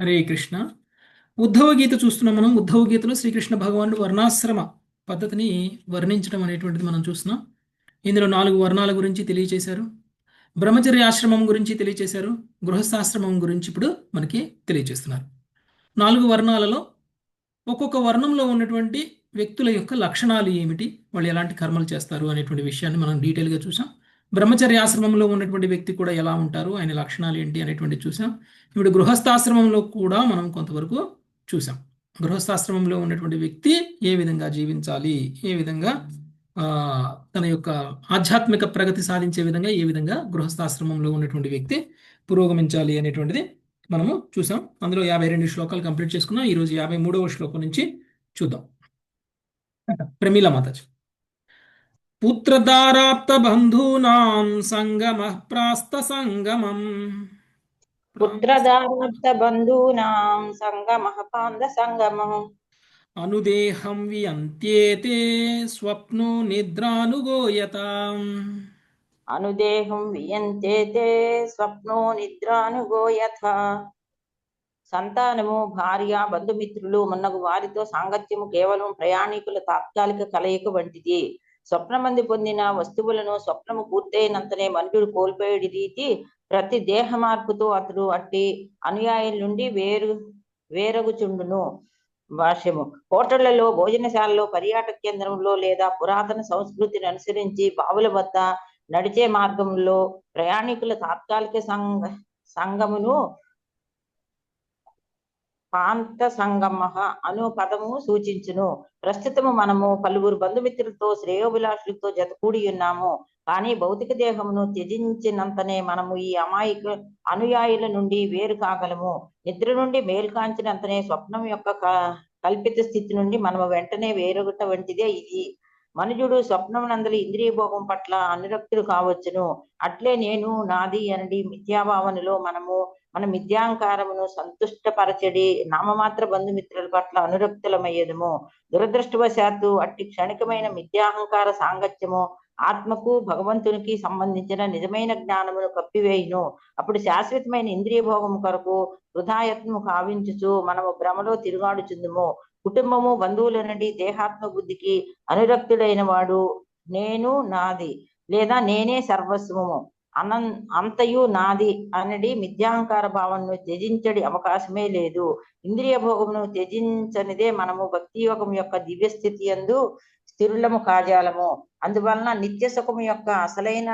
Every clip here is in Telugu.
హరే కృష్ణ. ఉద్ధవ గీత చూస్తున్నాం. మనం ఉద్ధవ గీతలో శ్రీకృష్ణ భగవానుడు వర్ణాశ్రమ పద్ధతిని వర్ణించడం అనేటువంటిది మనం చూస్తున్నాం. ఇందులో 4 వర్ణాల గురించి తెలియచేశారు. బ్రహ్మచర్య ఆశ్రమం గురించి తెలియచేశారు. గృహస్థాశ్రమం గురించి ఇప్పుడు మనకి తెలియచేస్తున్నారు. 4 వర్ణాలలో ఒక్కొక్క వర్ణంలో ఉన్నటువంటి వ్యక్తుల యొక్క లక్షణాలు ఏమిటి, వాళ్ళు ఎలాంటి కర్మలు చేస్తారు అనేటువంటి విషయాన్ని మనం డీటెయిల్గా చూసాం. బ్రహ్మచర్య ఆశ్రమంలో ఉన్నటువంటి వ్యక్తి కూడా ఎలా ఉంటారు, ఆయన లక్షణాలు ఏంటి అనేటువంటి చూసాం. ఇప్పుడు గృహస్థాశ్రమంలో కూడా మనం కొంతవరకు చూసాం. గృహస్థాశ్రమంలో ఉన్నటువంటి వ్యక్తి ఏ విధంగా జీవించాలి, ఏ విధంగా ఆ, తన యొక్క ఆధ్యాత్మిక ప్రగతి సాధించే విధంగా ఏ విధంగా గృహస్థాశ్రమంలో ఉన్నటువంటి వ్యక్తి పురోగమించాలి అనేటువంటిది మనము చూసాం. అందులో 52 శ్లోకాలు కంప్లీట్ చేసుకున్నాం. ఈరోజు 53వ శ్లోకం నుంచి చూద్దాం. ప్రమీల మాతాజీ. పుత్రదారాప్త బంధూనాం సంగమ ప్రాస్త సంగమం పుత్రదారాప్త బంధూనాం సంగమః పాంద సంగమం అనుదేహం వియంత్యేతే స్వప్నో నిద్రానుగోయతాం. అనుదేహం వియంతే తే స్వప్నో నిద్రానుగో యథా. సంతానము, భార్య, బంధుమిత్రులు మున్నగు వారితో సాంగత్యము కేవలం ప్రయాణికుల తాత్కాలిక కలయిక వంటిది. స్వప్నమంది పొందిన వస్తువులను స్వప్నము పూర్తయినంతనే మనుషుడు కోల్పోయేది రీతి ప్రతి దేహ మార్పుతో అతడు అట్టి అనుయాయుల నుండి వేరగుచుండును. భాష్యము. హోటళ్లలో, భోజనశాలలో, పర్యాటక కేంద్రంలో లేదా పురాతన సంస్కృతిని అనుసరించి బావుల వద్ద, నడిచే మార్గంలో ప్రయాణికుల తాత్కాలిక సంగమును పాంత సంగమ అను పదము సూచించును. ప్రస్తుతము మనము పలువురు బంధుమిత్రులతో, శ్రేయోభిలాషులతో జతకూడి ఉన్నాము. కానీ భౌతిక దేహమును త్యజించినంతనే మనము ఈ అమాయక అనుయాయుల నుండి వేరు కాగలము. నిద్ర నుండి మేల్కాంచినంతనే స్వప్నం యొక్క కల్పిత స్థితి నుండి మనము వెంటనే వేరొకట వంటిదే ఇది. మనుజుడు స్వప్నమునందలి ఇంద్రియ భోగం పట్ల అనురక్తుడు కావచ్చును. అట్లే నేను, నాది అనడి మిథ్యాభావనలో మన మిథ్యాంకారమును సంతుష్టపరచడి నామమాత్ర బంధుమిత్రుల పట్ల అనురక్తులమయ్యేదము. దురదృష్టవశాత్తు అట్టి క్షణికమైన మిథ్యాహంకార సాంగత్యము ఆత్మకు, భగవంతునికి సంబంధించిన నిజమైన జ్ఞానమును కప్పివేయును. అప్పుడు శాశ్వతమైన ఇంద్రియ భోగము కొరకు వృధాయత్నము కావించుచు మనము భ్రమలో తిరుగాడుచుందుము. కుటుంబము, బంధువులనడి దేహాత్మ బుద్ధికి అనురక్తుడైన వాడు నేను, నాది లేదా నేనే సర్వస్వము, అంతయు నాది అనడి మిథ్యాంకార భావనను త్యజించడి అవకాశమే లేదు. ఇంద్రియ భోగమును త్యజించనిదే మనము భక్తి యోగం యొక్క దివ్య స్థితి యందు స్థిరులము కాజాలము. అందువలన నిత్య సుఖము యొక్క అసలైన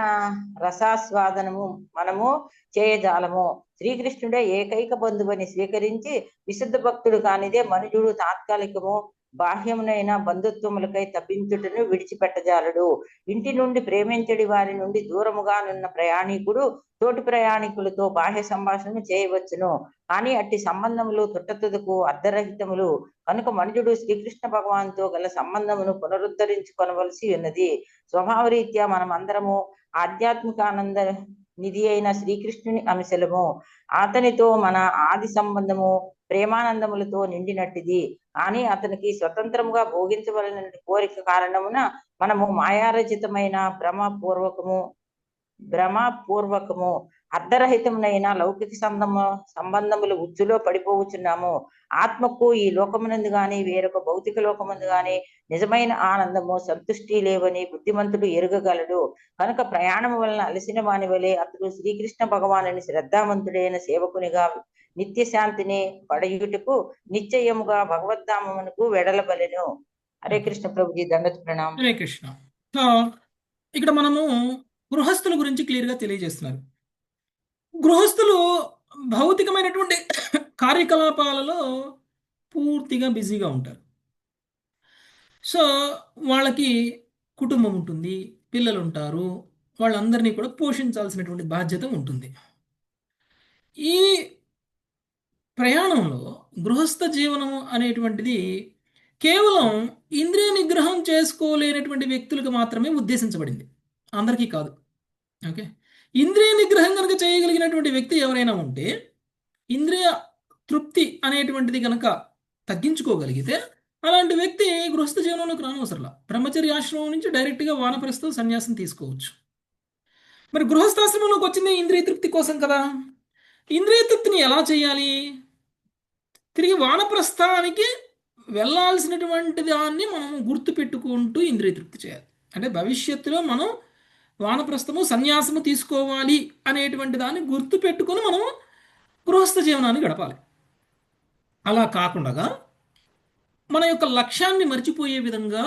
రసాస్వాదనము మనము చేయజాలము. శ్రీకృష్ణుడే ఏకైక బంధువని స్వీకరించి విశుద్ధ భక్తుడు కానిదే మనుజుడు తాత్కాలికము బాహ్యమునైన బంధుత్వములకై తప్పించుటను విడిచిపెట్టజాలడు. ఇంటి నుండి ప్రేమించడి వారి నుండి దూరముగా నున్న ప్రయాణికుడు తోటి ప్రయాణికులతో బాహ్య సంభాషణ చేయవచ్చును. కానీ అట్టి సంబంధములు తుట్టతుదకు అర్ధరహితములు కనుక మనుజుడు శ్రీకృష్ణ భగవాన్తో గల సంబంధమును పునరుద్ధరించుకొనవలసి ఉన్నది. స్వభావరీత్యా మనమందరము ఆధ్యాత్మిక ఆనంద నిధి అయిన శ్రీకృష్ణుని అంశలము. అతనితో మన ఆది సంబంధము ప్రేమానందములతో నిండినట్టిది. కానీ అతనికి స్వతంత్రముగా భోగించవలన కోరిక కారణమున మనము మాయారచితమైన భ్రమపూర్వకము అర్ధరహితమునైన లౌకిక సంబంధముల ఉచ్చులో పడిపోవచ్చున్నాము. ఆత్మకు ఈ లోకమునందు గాని వేరొక భౌతిక లోకముందు గాని నిజమైన ఆనందము, సంతుష్టి లేవని బుద్ధిమంతుడు ఎరుగగలడు. కనుక ప్రయాణము వలన అలసిన వాని వలె అతడు శ్రీకృష్ణ భగవానుని శ్రద్ధావంతుడైన సేవకునిగా నిత్య శాంతిని పడయుటకు నిశ్చయముగా భగవద్ధామమునకు వెడలబలెను. హరే కృష్ణ ప్రభుజీ, దండత్ ప్రణాం. హరే కృష్ణ. సో ఇక్కడ మనము గృహస్థుల గురించి క్లియర్గా తెలియజేస్తున్నారు. గృహస్థులు భౌతికమైనటువంటి కార్యకలాపాలలో పూర్తిగా బిజీగా ఉంటారు. సో వాళ్ళకి కుటుంబం ఉంటుంది, పిల్లలు ఉంటారు, వాళ్ళందరినీ కూడా పోషించాల్సినటువంటి బాధ్యత ఉంటుంది. ఈ ప్రయాణంలో గృహస్థ జీవనం అనేటువంటిది కేవలం ఇంద్రియ నిగ్రహం చేసుకోలేనటువంటి వ్యక్తులకు మాత్రమే ఉద్దేశించబడింది, అందరికీ కాదు. ఓకే. ఇంద్రియ నిగ్రహం కనుక చేయగలిగినటువంటి వ్యక్తి ఎవరైనా ఉంటే, ఇంద్రియ తృప్తి అనేటువంటిది కనుక తగ్గించుకోగలిగితే అలాంటి వ్యక్తి గృహస్థ జీవనంలోకి రానవసరంలా బ్రహ్మచర్య ఆశ్రమం నుంచి డైరెక్ట్గా వానప్రస్థ సన్యాసం తీసుకోవచ్చు. మరి గృహస్థాశ్రమంలోకి వచ్చింది ఇంద్రియ తృప్తి కోసం కదా. ఇంద్రియ తృప్తిని ఎలా చేయాలి? తిరిగి వానప్రస్థానికి వెళ్ళాల్సినటువంటి దాన్ని మనం గుర్తుపెట్టుకుంటూ ఇంద్రియ తృప్తి చేయాలి. అంటే భవిష్యత్తులో మనం వానప్రస్థము సన్యాసము తీసుకోవాలి అనేటువంటి దాన్ని గుర్తుపెట్టుకొని మనం గృహస్థ జీవనాన్ని గడపాలి. అలా కాకుండా మన యొక్క లక్ష్యాన్ని మర్చిపోయే విధంగా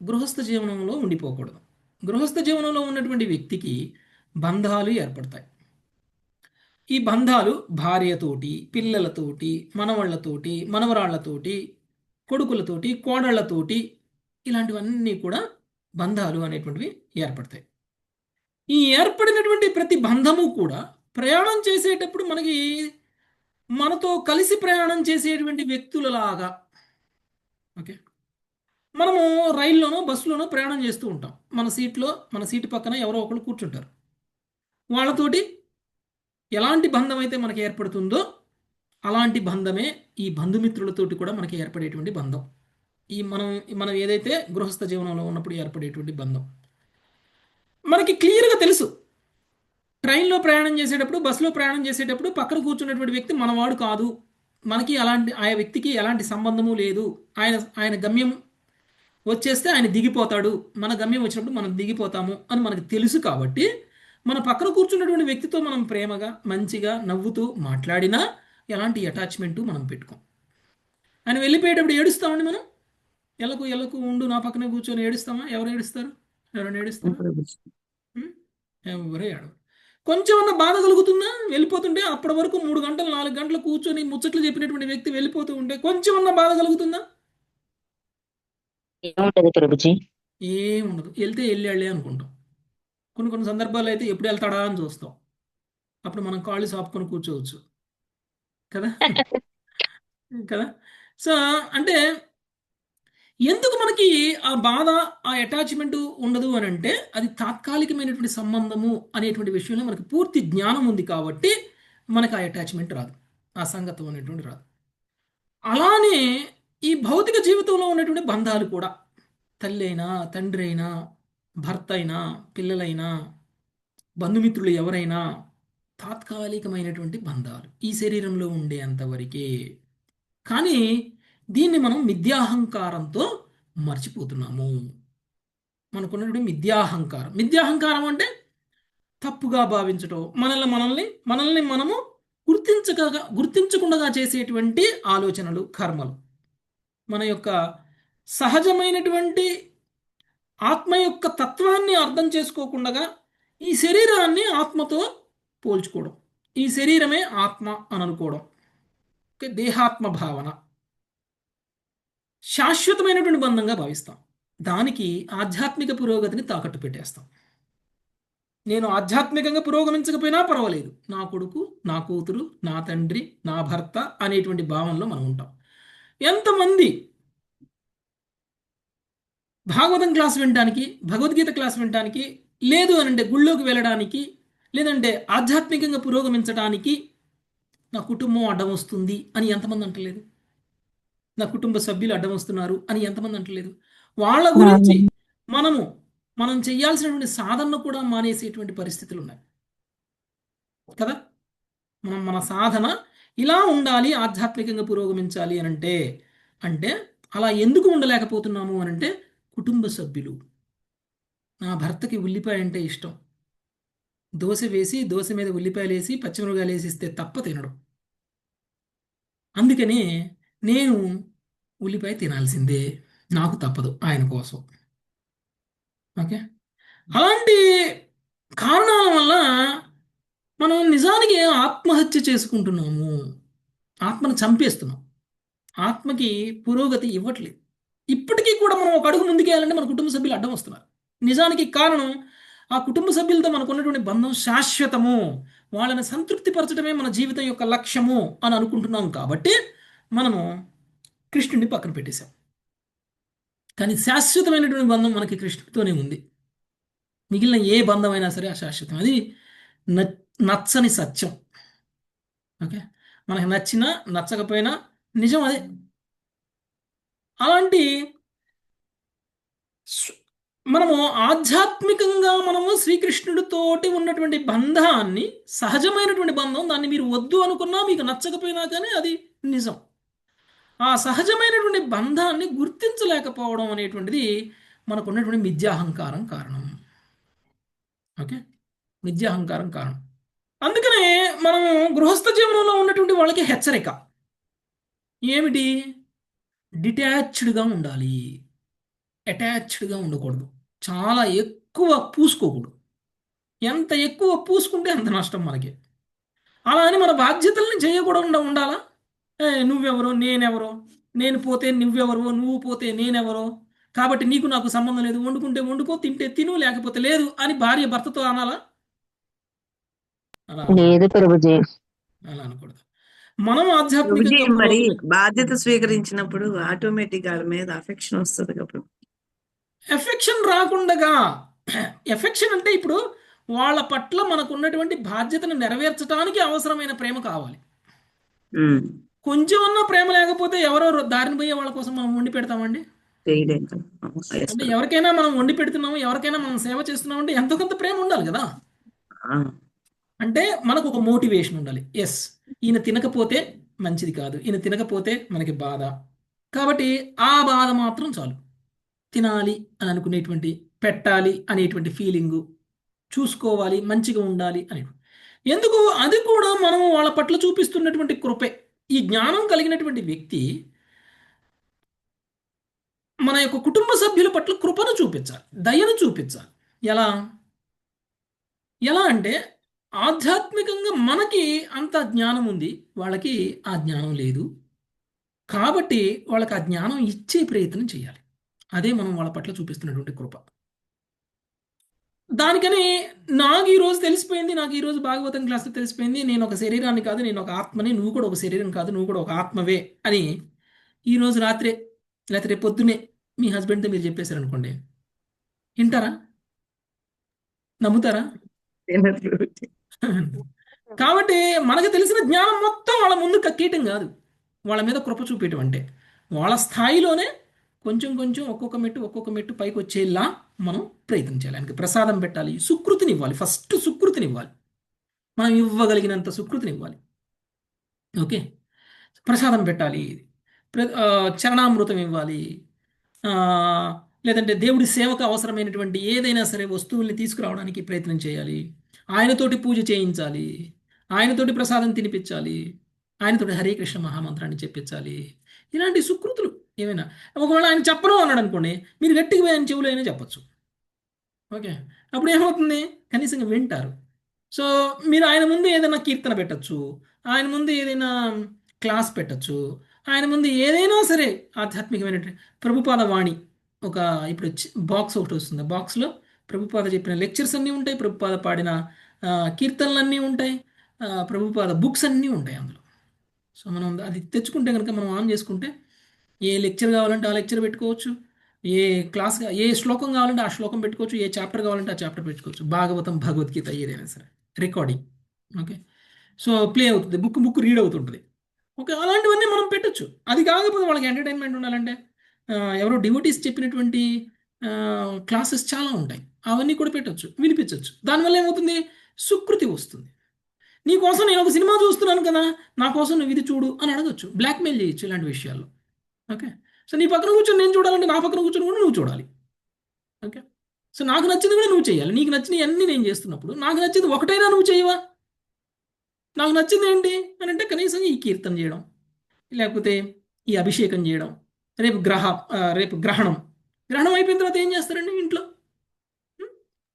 గృహస్థ జీవనంలో ఉండిపోకూడదు. గృహస్థ జీవనంలో ఉన్నటువంటి వ్యక్తికి బంధాలు ఏర్పడతాయి. ఈ బంధాలు భార్యతోటి, పిల్లలతోటి, మనవళ్ళతోటి, మనవరాళ్లతోటి, కొడుకులతోటి, కోడళ్లతోటి, ఇలాంటివన్నీ కూడా బంధాలు అనేటువంటివి ఏర్పడతాయి. ఈ ఏర్పడినటువంటి ప్రతి బంధము కూడా ప్రయాణం చేసేటప్పుడు మనతో కలిసి ప్రయాణం చేసేటువంటి వ్యక్తులలాగా. ఓకే, మనము రైల్లోనో బస్సులోనో ప్రయాణం చేస్తూ ఉంటాం. మన సీటు పక్కన ఎవరో ఒకరు కూర్చుంటారు. వాళ్ళతోటి ఎలాంటి బంధం అయితే మనకి ఏర్పడుతుందో అలాంటి బంధమే ఈ బంధుమిత్రులతోటి కూడా మనకి ఏర్పడేటువంటి బంధం. ఈ మనం ఏదైతే గృహస్థ జీవనంలో ఉన్నప్పుడు ఏర్పడేటువంటి బంధం మనకి క్లియర్గా తెలుసు. ట్రైన్లో ప్రయాణం చేసేటప్పుడు, బస్సులో ప్రయాణం చేసేటప్పుడు పక్కన కూర్చున్నటువంటి వ్యక్తి మనవాడు కాదు, మనకి ఆ వ్యక్తికి ఎలాంటి సంబంధము లేదు, ఆయన గమ్యం వచ్చేస్తే ఆయన దిగిపోతాడు, మన గమ్యం వచ్చినప్పుడు మనం దిగిపోతాము అని మనకు తెలుసు. కాబట్టి మన పక్కన కూర్చున్నటువంటి వ్యక్తితో మనం ప్రేమగా మంచిగా నవ్వుతూ మాట్లాడినా ఎలాంటి అటాచ్మెంటు మనం పెట్టుకోం. ఆయన వెళ్ళిపోయేటప్పుడు ఏడుస్తామండి మనం. ఎల్లకు ఎల్లకు ఉండు నా పక్కనే కూర్చొని ఏడుస్తామా? ఎవరు ఏడుస్తారు? ఎవరైనా ఏడుస్తారా? ఉం? ఎవరు ఏడవరు. కొంచెం అన్న బాధ కలుగుతుందా వెళ్ళిపోతుంటే? అప్పటి వరకు 3 గంటలు 4 గంటలు కూర్చొని ముచ్చట్లు చెప్పినటువంటి వ్యక్తి వెళ్ళిపోతూ ఉంటే కొంచెం అన్న బాధ కలుగుతుందా? ఏముంటది ప్రభుజీ? ఏముండదు. వెళ్తే వెళ్ళాళ్ళే అనుకుంటాం. కొన్ని సందర్భాలు అయితే ఎప్పుడు వెళ్తాడా అని చూస్తాం. అప్పుడు మనం కాళ్ళు సాపుకొని కూర్చోవచ్చు కదా. కదా. సో అంటే ఎందుకు మనకి ఆ బాధ, ఆ అటాచ్మెంట్ ఉండదు అని అంటే అది తాత్కాలికమైనటువంటి సంబంధము అనేటువంటి విషయంలో మనకి పూర్తి జ్ఞానం ఉంది కాబట్టి మనకు ఆ అటాచ్మెంట్ రాదు, ఆ సంగతం అనేటువంటి రాదు. అలానే ఈ భౌతిక జీవితంలో ఉన్నటువంటి బంధాలు కూడా తల్లి అయినా, తండ్రి అయినా, భర్త అయినా, పిల్లలైనా, బంధుమిత్రులు ఎవరైనా తాత్కాలికమైనటువంటి బంధాలు ఈ శరీరంలో ఉండేంతవరకే. కానీ దీన్ని మనం మిథ్యాహంకారంతో మర్చిపోతున్నాము. మనకున్నటువంటి మిథ్యాహంకారం అంటే తప్పుగా భావించటం, మనల్ని మనము గుర్తించకుండా చేసేటువంటి ఆలోచనలు, కర్మలు, మన యొక్క సహజమైనటువంటి ఆత్మ యొక్క తత్వాన్ని అర్థం చేసుకోకుండా ఈ శరీరాన్ని ఆత్మతో పోల్చుకోవడం, ఈ శరీరమే ఆత్మ అని అనుకోవడం, దేహాత్మ భావన శాశ్వతమైనటువంటి బంధంగా భావిస్తాం. దానికి ఆధ్యాత్మిక పురోగతిని తాకట్టు పెట్టేస్తాం. నేను ఆధ్యాత్మికంగా పురోగమించకపోయినా పర్వాలేదు, నా కొడుకు, నా కూతురు, నా తండ్రి, నా భర్త అనేటువంటి భావనలో మనం ఉంటాం. ఎంతమంది భాగవతం క్లాస్ వినడానికి, భగవద్గీత క్లాస్ వినడానికి, లేదు అనంటే గుళ్ళోకి వెళ్ళడానికి, లేదంటే ఆధ్యాత్మికంగా పురోగమించడానికి నా కుటుంబం అడ్డం వస్తుంది అని ఎంతమంది అంటలేదు? నా కుటుంబ సభ్యులు అడ్డం వస్తున్నారు అని ఎంతమంది అంటలేదు? వాళ్ళ గురించి మనం చేయాల్సినటువంటి సాధనను కూడా మానేసేటువంటి పరిస్థితులు ఉన్నాయి కదా. మన సాధన ఇలా ఉండాలి, ఆధ్యాత్మికంగా పురోగమించాలి అంటే అలా ఎందుకు ఉండలేకపోతున్నాము అనంటే కుటుంబ సభ్యులు. నా భర్తకి ఉల్లిపాయ అంటే ఇష్టం, దోశ మీద ఉల్లిపాయలు వేసి పచ్చిమిరపకాయలు వేసి ఇస్తే తప్ప తినడు. అందుకనే నేను ఉల్లిపాయ తినాల్సిందే, నాకు తప్పదు ఆయన కోసం. ఓకే, అలాంటి కారణాల వల్ల మనం నిజానికి ఆత్మహత్య చేసుకుంటున్నాము, ఆత్మను చంపేస్తున్నాం, ఆత్మకి పురోగతి ఇవ్వట్లేదు. ఇప్పటికీ కూడా మనం ఒక అడుగు ముందుకేయాలంటే మన కుటుంబ సభ్యులు అడ్డం వస్తున్నారు. నిజానికి కారణం ఆ కుటుంబ సభ్యులతో మనకు ఉన్నటువంటి బంధం శాశ్వతము, వాళ్ళని సంతృప్తిపరచడమే మన జీవితం యొక్క లక్ష్యము అని అనుకుంటున్నాం. కాబట్టి మనము కృష్ణుడిని పక్కన పెట్టేశాం. కానీ శాశ్వతమైనటువంటి బంధం మనకి కృష్ణుడితోనే ఉంది. మిగిలిన ఏ బంధం అయినా సరే అశాశ్వతం, అది నచ్చని సత్యం. ఓకే, మనకి నచ్చినా నచ్చకపోయినా నిజం అదే. అలాంటి మనము ఆధ్యాత్మికంగా శ్రీకృష్ణుడితోటి ఉన్నటువంటి బంధాన్ని, సహజమైనటువంటి బంధం, దాన్ని మీరు వద్దు అనుకున్నా, మీకు నచ్చకపోయినా కానీ అది నిజం. ఆ సహజమైనటువంటి బంధాన్ని గుర్తించలేకపోవడం అనేటువంటిది మనకున్నటువంటి మిథ్యాహంకారం కారణం. ఓకే, మిథ్యాహంకారం కారణం. అందుకనే మనం గృహస్థ జీవనంలో ఉన్నటువంటి వాళ్ళకి హెచ్చరిక ఏమిటి? డిటాచ్డ్గా ఉండాలి, అటాచ్డ్గా ఉండకూడదు, చాలా ఎక్కువ పూసుకోకూడదు. ఎంత ఎక్కువ పూసుకుంటే అంత నష్టం మనకి. అలా అని మన బాధ్యతల్ని చేయకూడదు ఉండాలా? నువ్వెవరో నేనెవరో, నేను పోతే నువ్వెవరో, నువ్వు పోతే నేనెవరో, కాబట్టి నీకు నాకు సంబంధం లేదు, వండుకుంటే వండుకో, తింటే తిను, లేకపోతే లేదు అని భార్య భర్తతో అనాలా? అలా అనకూడదు. లేదు ప్రభుజీ. అలా అనకూడదు. మనం ప్రభుజీ ఆధ్యాత్మికంగా మరి పురోగతి. బాధ్యత స్వీకరించినప్పుడు ఆటోమేటిక్ వాళ్ళ మీద అఫెక్షన్ వస్తుంది కదా. ఎఫెక్షన్ రాకుండగా, ఎఫెక్షన్ అంటే ఇప్పుడు వాళ్ళ పట్ల మనకు ఉన్నటువంటి బాధ్యతను నెరవేర్చడానికి అవసరమైన ప్రేమ కావాలి. ఉమ్, కొంచెం అన్న ప్రేమ లేకపోతే ఎవరో దారిని పోయే వాళ్ళ కోసం మనం వండి పెడతామండి? చేయలేం కదా. Yes, అంటే ప్రభు. ఎవరికైనా మనం వండి పెడుతున్నాము, ఎవరికైనా మనం సేవ చేస్తున్నాం అంటే ఎంతో కొంత ప్రేమ ఉండాలి కదా. ఆ, అంటే మనకు ఒక మోటివేషన్ ఉండాలి. ఎస్, ఈయన తినకపోతే మంచిది కాదు, ఈయన తినకపోతే మనకి బాధ, కాబట్టి ఆ బాధ మాత్రం చాలు. తినాలి అని అనుకునేటువంటి, పెట్టాలి అనేటువంటి ఫీలింగు, చూసుకోవాలి, మంచిగా ఉండాలి అని. ఎందుకు? అది కూడా మనం వాళ్ళ పట్ల చూపిస్తున్నటువంటి కృపే. ఈ జ్ఞానం కలిగినటువంటి వ్యక్తి మన యొక్క కుటుంబ సభ్యుల పట్ల కృపను చూపించాలి, దయను చూపించాలి. ఎలా? ఎలా అంటే ఆధ్యాత్మికంగా మనకి అంత జ్ఞానం ఉంది, వాళ్ళకి ఆ జ్ఞానం లేదు, కాబట్టి వాళ్ళకి ఆ జ్ఞానం ఇచ్చే ప్రయత్నం చేయాలి. అదే మనం వాళ్ళ పట్ల చూపిస్తున్నటువంటి కృప. దానికని నాకు ఈరోజు తెలిసిపోయింది, నాకు ఈరోజు భాగవతం క్లాస్లో తెలిసిపోయింది, నేను ఒక శరీరాన్ని కాదు, నేను ఒక ఆత్మని, నువ్వు కూడా ఒక శరీరం కాదు, నువ్వు కూడా ఒక ఆత్మవే అని ఈరోజు రాత్రే లేకపోతే రేపు పొద్దున్నే మీ హస్బెండ్తో మీరు చెప్పేశారనుకోండి, వింటారా? నమ్ముతారా? తినరు ప్రభుజీ. కాబట్టి మనకు తెలిసిన జ్ఞానం మొత్తం వాళ్ళ ముందు కక్కీయటం కాదు, వాళ్ళ మీద కృప చూపించడం అంటే వాళ్ళ స్థాయిలోనే కొంచెం కొంచెం ఒక్కొక్క మెట్టు పైకి వచ్చేలా మనం ప్రయత్నం చేయాలి. ఆయనకి ప్రసాదం పెట్టాలి, సుకృతిని ఇవ్వాలి, ఫస్ట్ సుకృతిని ఇవ్వాలి, మనం ఇవ్వగలిగినంత సుకృతిని ఇవ్వాలి. ఓకే, ప్రసాదం పెట్టాలి, చరణామృతం ఇవ్వాలి, ఆ, లేదంటే దేవుడి సేవకు అవసరమైనటువంటి ఏదైనా సరే వస్తువుల్ని తీసుకురావడానికి ప్రయత్నం చేయాలి, ఆయనతోటి పూజ చేయించాలి, ఆయనతోటి ప్రసాదం తినిపించాలి, ఆయనతోటి హరే కృష్ణ మహామంత్రాన్ని చెప్పించాలి. ఇలాంటి సుకృతులు ఏమైనా. ఒకవేళ ఆయన చెప్పను అన్నాడు అనుకోండి, మీరు గట్టిగా పోయి ఆయన చెవులు అయినా చెప్పచ్చు. ఓకే, అప్పుడు ఏమవుతుంది? కనీసంగా వింటారు. సో మీరు ఆయన ముందు ఏదైనా కీర్తన పెట్టచ్చు, ఆయన ముందు ఏదైనా క్లాస్ పెట్టచ్చు, ఆయన ముందు ఏదైనా సరే ఆధ్యాత్మికమైన ప్రభుపాద వాణి ఒక ఇప్పుడు బాక్స్ ఒకటి వస్తుంది, బాక్స్లో ప్రభుపాద చెప్పిన లెక్చర్స్ అన్నీ ఉంటాయి, ప్రభుపాద పాడిన కీర్తనలు అన్నీ ఉంటాయి, ప్రభుపాద బుక్స్ అన్నీ ఉంటాయి అందులో. సో మనం అది తెచ్చుకుంటే కనుక, మనం ఆన్ చేసుకుంటే ఏ లెక్చర్ కావాలంటే ఆ లెక్చర్ పెట్టుకోవచ్చు, ఏ క్లాస్ ఏ శ్లోకం కావాలంటే ఆ శ్లోకం పెట్టుకోవచ్చు, ఏ చాప్టర్ కావాలంటే ఆ చాప్టర్ పెట్టుకోవచ్చు, భాగవతం భగవద్గీత ఏదైనా సరే రికార్డింగ్. ఓకే, సో ప్లే అవుతుంది, బుక్ రీడ్ అవుతుంటుంది. ఓకే, అలాంటివన్నీ మనం పెట్టచ్చు. అది కాకపోతే వాళ్ళకి ఎంటర్టైన్మెంట్ ఉండాలంటే ఎవరో డివోటీస్ చెప్పినటువంటి క్లాసెస్ చాలా ఉంటాయి, అవన్నీ కూడా పెట్టచ్చు, వినిపించవచ్చు. దానివల్ల ఏమవుతుంది? సుకృతి వస్తుంది. నీకోసం నేను ఒక సినిమా చూస్తున్నాను కదా, నా కోసం నువ్వు ఇది చూడు అని అడగచ్చు, బ్లాక్మెయిల్ చేయొచ్చు ఇలాంటి విషయాల్లో. ఓకే, సో నీ పక్కన కూర్చొని నేను చూడాలంటే నా పక్కన కూర్చొని కూడా నువ్వు చూడాలి. ఓకే, సో నాకు నచ్చింది కూడా నువ్వు చేయాలి. నీకు నచ్చినవి అన్నీ నేను చేస్తున్నప్పుడు నాకు నచ్చింది ఒకటైనా నువ్వు చేయవా? నాకు నచ్చింది ఏంటి అని అంటే కనీసం ఈ కీర్తన చేయడం, లేకపోతే ఈ అభిషేకం చేయడం. రేపు గ్రహణం, గ్రహణం అయిపోయిన తర్వాత ఏం చేస్తారండి ఇంట్లో? ఉం?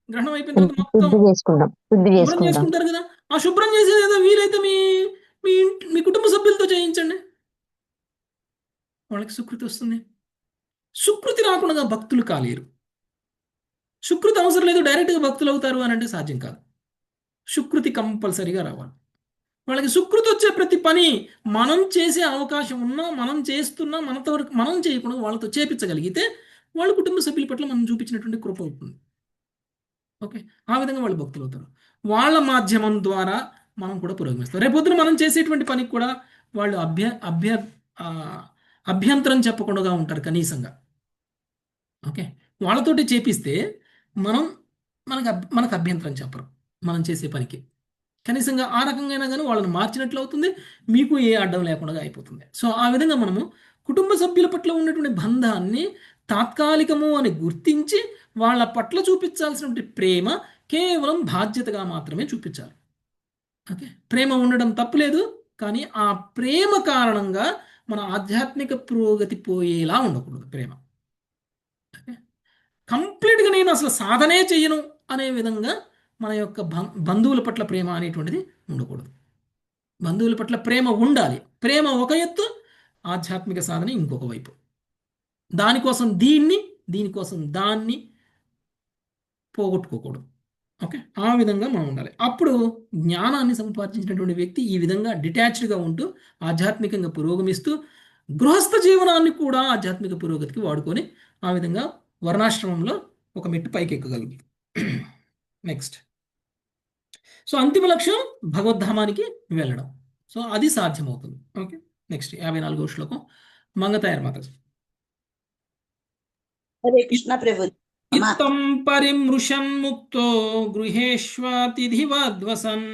గ్రహణం అయిపోయిన తర్వాత మొత్తం శుద్ధి చేసుకుంటాం, శుద్ధి శుభ్రం చేసుకుంటాం. చేసుకుంటారు కదా. ఆ శుభ్రం చేసేది ఏదో వీలైతే మీ మీ కుటుంబ సభ్యులతో చేయించండి, వాళ్ళకి సుకృతి వస్తుంది. సుకృతి రాకుండా భక్తులు కాలేరు. సుకృతి అవసరం లేదు, డైరెక్ట్గా భక్తులు అవుతారు అని అంటే సాధ్యం కాదు. సుకృతి కంపల్సరీగా రావాలి. వాళ్ళకి సుకృతి వచ్చే ప్రతి పని మనం చేసే అవకాశం ఉన్నా, మనం చేస్తున్నా, మనతో వరకు మనం చేయకుండా వాళ్ళతో చేపించగలిగితే వాళ్ళ కుటుంబ సభ్యుల పట్ల మనం చూపించినటువంటి కృప అవుతుంది. ఓకే, ఆ విధంగా వాళ్ళు భక్తులు అవుతారు. వాళ్ళ మాధ్యమం ద్వారా మనం కూడా పురోగమిస్తాం. రేపొద్దున మనం చేసేటువంటి పనికి కూడా వాళ్ళు ఆ, అభ్యంతరం చెప్పకుండా ఉంటారు కనీసంగా. ఓకే, వాళ్ళతోటి చేపిస్తే మనం మనకు అభ్యంతరం చెప్పరు మనం చేసే పనికి. కనీసంగా ఆ రకంగా అయినా కానీ వాళ్ళని మార్చినట్లు అవుతుంది, మీకు ఏ అడ్డం లేకుండా అయిపోతుంది. సో ఆ విధంగా మనము కుటుంబ సభ్యుల పట్ల ఉన్నటువంటి బంధాన్ని తాత్కాలికము అని గుర్తించి వాళ్ళ పట్ల చూపించాల్సినటువంటి ప్రేమ కేవలం బాధ్యతగా మాత్రమే చూపించాలి. ఓకే, ప్రేమ ఉండడం తప్పులేదు, కానీ ఆ ప్రేమ కారణంగా మన ఆధ్యాత్మిక పురోగతి పోయేలా ఉండకూడదు ప్రేమ. ఓకే, కంప్లీట్గా నేను అసలు సాధనే చెయ్యను అనే విధంగా మన యొక్క బంధువుల పట్ల ప్రేమ అనేటువంటిది ఉండకూడదు. బంధువుల పట్ల ప్రేమ ఉండాలి. ప్రేమ ఒక ఎత్తు, ఆధ్యాత్మిక సాధన ఇంకొక వైపు. దానికోసం దీనికోసం దాన్ని పోగొట్టుకోకూడదు. ఓకే, ఆ విధంగా మనం ఉండాలి. అప్పుడు జ్ఞానాన్ని సంపాదించినటువంటి వ్యక్తి ఈ విధంగా డిటాచ్డ్గా ఉంటూ ఆధ్యాత్మికంగా పురోగమిస్తూ గృహస్థ జీవనాన్ని కూడా ఆధ్యాత్మిక పురోగతికి వాడుకొని ఆ విధంగా వర్ణాశ్రమంలో ఒక మెట్టు పైకి ఎక్కగలుగుతుంది. నెక్స్ట్, సో అంతిమ లక్ష్యం భగవద్ధామానికి వెళ్ళడం. సో అది సాధ్యమవుతుంది. ఓకే, నెక్స్ట్ 54వ శ్లోకం మంగతాయర్ మాతాజీ. హరే కృష్ణ ప్రభు. ఇత్తం పరిమృశన్ ముక్తో గృహేష్వాతిథివద్వసన్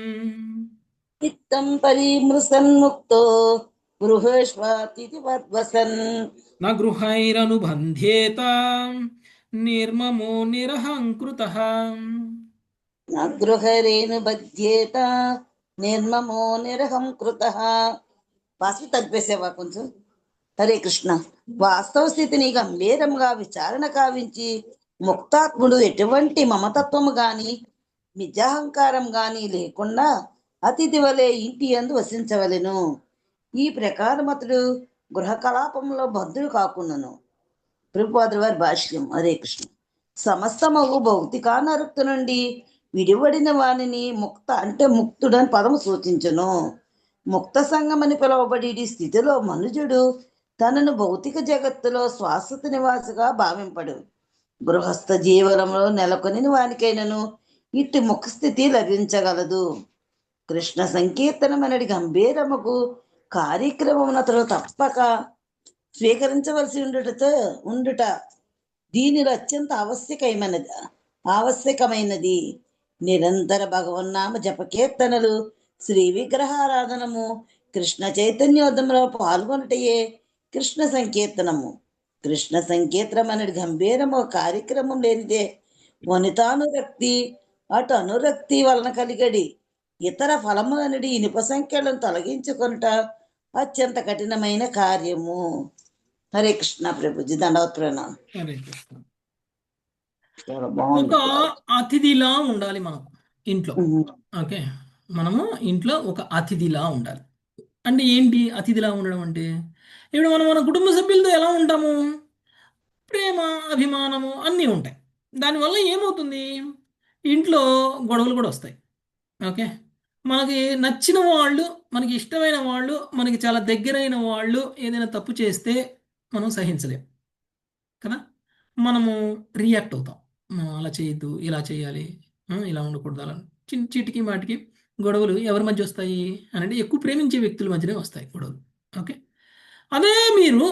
చిత్తం పరిమృసన్ముక్తో గృహేష్వాతిథివద్వసన్ న గృహైరనుబంధ్యేత నిర్మమో నిరహంకృతః. గృహరేణు బధ్యేత నిర్మమో నిరహం కృతః. వాసి తగ్వేసేవా కొంచెం. హరే కృష్ణ. వాస్తవ స్థితిని గంభీరంగా విచారణ కావించి ముక్తాత్ముడు ఎటువంటి మమతత్వము గాని మిథ్యాహంకారం గాని లేకుండా అతిథి వలె ఇంటి యందు వసించవలెను. ఈ ప్రకారం అతడు గృహ కలాపంలో బద్ధుడు కాకుండాను. ప్రభుపాదుల వారి భాష్యం. హరే కృష్ణ. సమస్తమగు భౌతికానరుక్త నుండి విడివడిన వానిని ముక్త అంటే ముక్తుడని పదము సూచించును. ముక్త సంగమని పిలువబడి ఈ స్థితిలో మనుజుడు తనను భౌతిక జగత్తులో శాశ్వత నివాసిగా భావింపడు. గృహస్థ జీవనంలో నెలకొని వానికైనను ఇట్టి ముఖ స్థితి లభించగలదు. కృష్ణ సంకీర్తనమనడి గంభీరముకు కార్యక్రమం అతడు తప్పక స్వీకరించవలసి ఉండుట దీనిలో అత్యంత ఆవశ్యకమైనది. నిరంతర భగవన్నామ జపకీర్తనలు, శ్రీ విగ్రహారాధనము, కృష్ణ చైతన్యోద్యమంలో పాల్గొనటయే కృష్ణ సంకీర్తనము. కృష్ణ సంకీర్తనం అనేది గంభీరము కార్యక్రమం లేనిదే వనితానురక్తి అటు అనురక్తి వలన కలిగడి ఇతర ఫలములనడి ఇనుప సంఖ్యలను తొలగించుకొనుట అత్యంత కఠినమైన కార్యము. హరే కృష్ణ ప్రభుజీ. దండవత్ ప్రణామం. హరే కృష్ణ. చాలా ఒక బాగుంది. అతిథిలా ఉండాలి మనం ఇంట్లో. ఉహు. ఓకే, మనము ఇంట్లో ఒక అతిథిలా ఉండాలి. అంటే ఏంటి అతిథిలా ఉండడం అంటే? ఇప్పుడు మనం మన కుటుంబ సభ్యులతో ఎలా ఉంటాము? ప్రేమ, అభిమానము అన్నీ ఉంటాయి. దానివల్ల ఏమవుతుంది? ఇంట్లో గొడవలు కూడా వస్తాయి. ఓకే, మనకి నచ్చిన వాళ్ళు, మనకి ఇష్టమైన వాళ్ళు, మనకి చాలా దగ్గరైన వాళ్ళు ఏదైనా తప్పు చేస్తే మనం సహించలేం కదా. మనము రియాక్ట్ అవుతాం. మనం అలా చేయొద్దు, ఇలా చేయాలి, ఇలా ఉండకూడదు, అలా చీటికి మాటికి గొడవలు ఎవరి మధ్య వస్తాయి అని అంటే ఎక్కువ ప్రేమించే వ్యక్తుల మధ్యనే వస్తాయి గొడవలు. ఓకే, అదే మీరు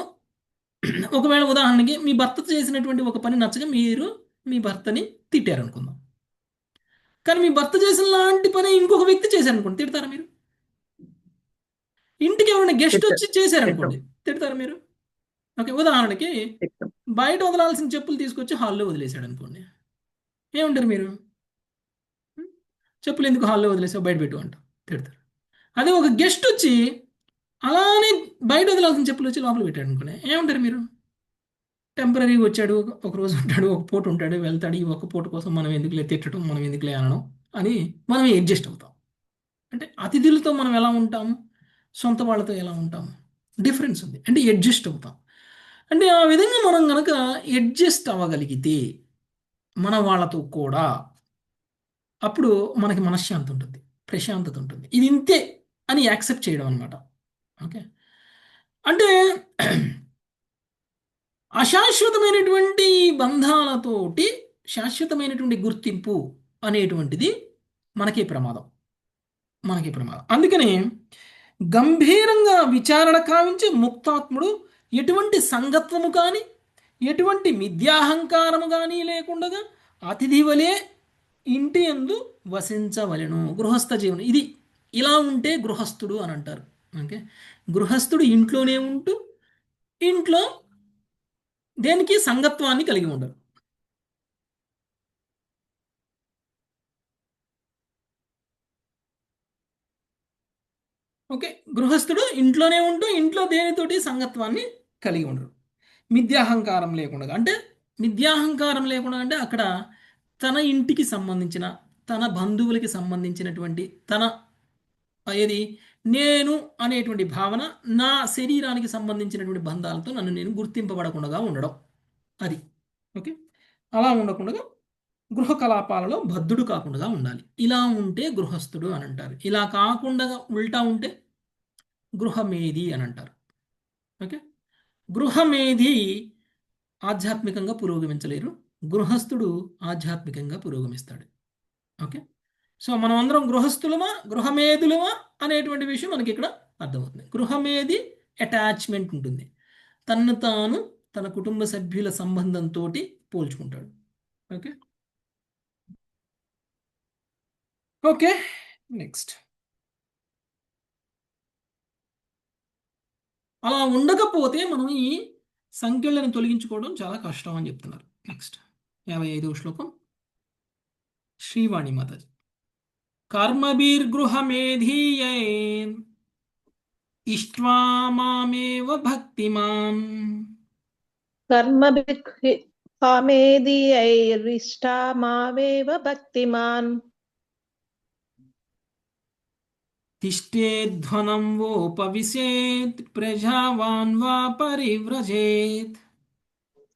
ఒకవేళ ఉదాహరణకి మీ భర్త చేసినటువంటి ఒక పని నచ్చక మీరు మీ భర్తని తిట్టారనుకుందాం. కానీ మీ భర్త చేసిన లాంటి పని ఇంకొక వ్యక్తి చేశారనుకోండి, తిడతారా మీరు? ఇంటికి ఎవరైనా గెస్ట్ వచ్చి చేశారనుకోండి, తిడతారా మీరు? ఓకే, ఉదాహరణకి బయట వదలాల్సిన చెప్పులు తీసుకొచ్చి హాల్లో వదిలేశాడు అనుకోండి, ఏమంటారు మీరు? చెప్పులు ఎందుకు హాల్లో వదిలేసావు, బయట పెట్టు అంటారు, తిడతారు. అదే ఒక గెస్ట్ వచ్చి అలానే బయట వదలాల్సిన చెప్పులు వచ్చి లోపల పెట్టాడు అనుకోండి, ఏమంటారు మీరు? టెంపరీగా వచ్చాడు, ఒక రోజు ఉంటాడు, ఒక పూట ఉంటాడు, వెళ్తాడు, ఈ ఒక్క పూట కోసం మనం ఎందుకులే తిట్టడం, మనం ఎందుకులే అనడం అని మనం అడ్జస్ట్ అవుతాం. అంటే అతిథులతో మనం ఎలా ఉంటాము, సొంత వాళ్ళతో ఎలా ఉంటాము, డిఫరెన్స్ ఉంది. అంటే అడ్జస్ట్ అవుతాం. అంటే ఆ విధంగా మనం కనుక అడ్జస్ట్ అవ్వగలిగితే మన వాళ్ళతో కూడా, అప్పుడు మనకి మనశ్శాంతి ఉంటుంది, ప్రశాంతత ఉంటుంది. ఇది ఇంతే అని యాక్సెప్ట్ చేయడం అనమాట. ఓకే, అంటే అశాశ్వతమైనటువంటి బంధాలతోటి శాశ్వతమైనటువంటి గుర్తింపు అనేటువంటిది మనకే ప్రమాదం. అందుకని గంభీరంగా విచారణ కావించే ముక్తాత్ముడు ఎటువంటి సంగత్వము కానీ ఎటువంటి మిథ్యాహంకారము కానీ లేకుండా అతిథి వలె ఇంటి యందు వసించవలెను. గృహస్థ జీవనం ఇది ఇలా ఉంటే గృహస్థుడు అని అంటారు. ఓకే, గృహస్థుడు ఇంట్లోనే ఉంటూ ఇంట్లో దేనికి సంగత్వాన్ని కలిగి ఉండరు. ఓకే, గృహస్థుడు ఇంట్లోనే ఉంటూ ఇంట్లో దేనితోటి సంగత్వాన్ని కలిగి ఉండరు. మిథ్యాహంకారం లేకుండా అంటే మిథ్యాహంకారం లేకుండా అంటే అక్కడ తన ఇంటికి సంబంధించిన, తన బంధువులకి సంబంధించినటువంటి, తన ఏది నేను అనేటువంటి భావన, నా శరీరానికి సంబంధించినటువంటి బంధాలతో నన్ను నేను గుర్తింపబడకుండా ఉండడం, అది. ఓకే, అలా ఉండకుండా గృహ కలాపాలలో బద్ధుడు కాకుండా ఉండాలి. ఇలా ఉంటే గృహస్థుడు అని అంటారు. ఇలా కాకుండా ఉల్టా ఉంటే గృహమేధి అని అంటారు. ఓకే, గృహమేధి ఆధ్యాత్మికంగా పురోగమించలేరు, గృహస్థుడు ఆధ్యాత్మికంగా పురోగమిస్తాడు. ఓకే, సో మనం అందరం గృహస్థులమా గృహమేధులమా అనేటువంటి విషయం మనకి ఇక్కడ అర్థమవుతుంది. గృహమేధి అటాచ్మెంట్ ఉంటుంది, తన్ను తాను తన కుటుంబ సభ్యుల సంబంధంతో పోల్చుకుంటాడు. Okay okay next. అలా ఉండకపోతే మనం ఈ సంఖ్యలను తొలగించుకోవడం చాలా కష్టం అని చెప్తున్నారు. నెక్స్ట్ 55వ శ్లోకం, శ్రీవాణి మాతాజీ. కర్మభిర్గృహమేధీయే ఇష్ట్వా మామేవ భక్తిమాన్. కర్మభిర్కామేదియైరిష్టా మావేవ భక్తిమాన్. తిష్టేధ్వనం వోపవిశేత్ ప్రజావాన్ వా పరివ్రజేత్.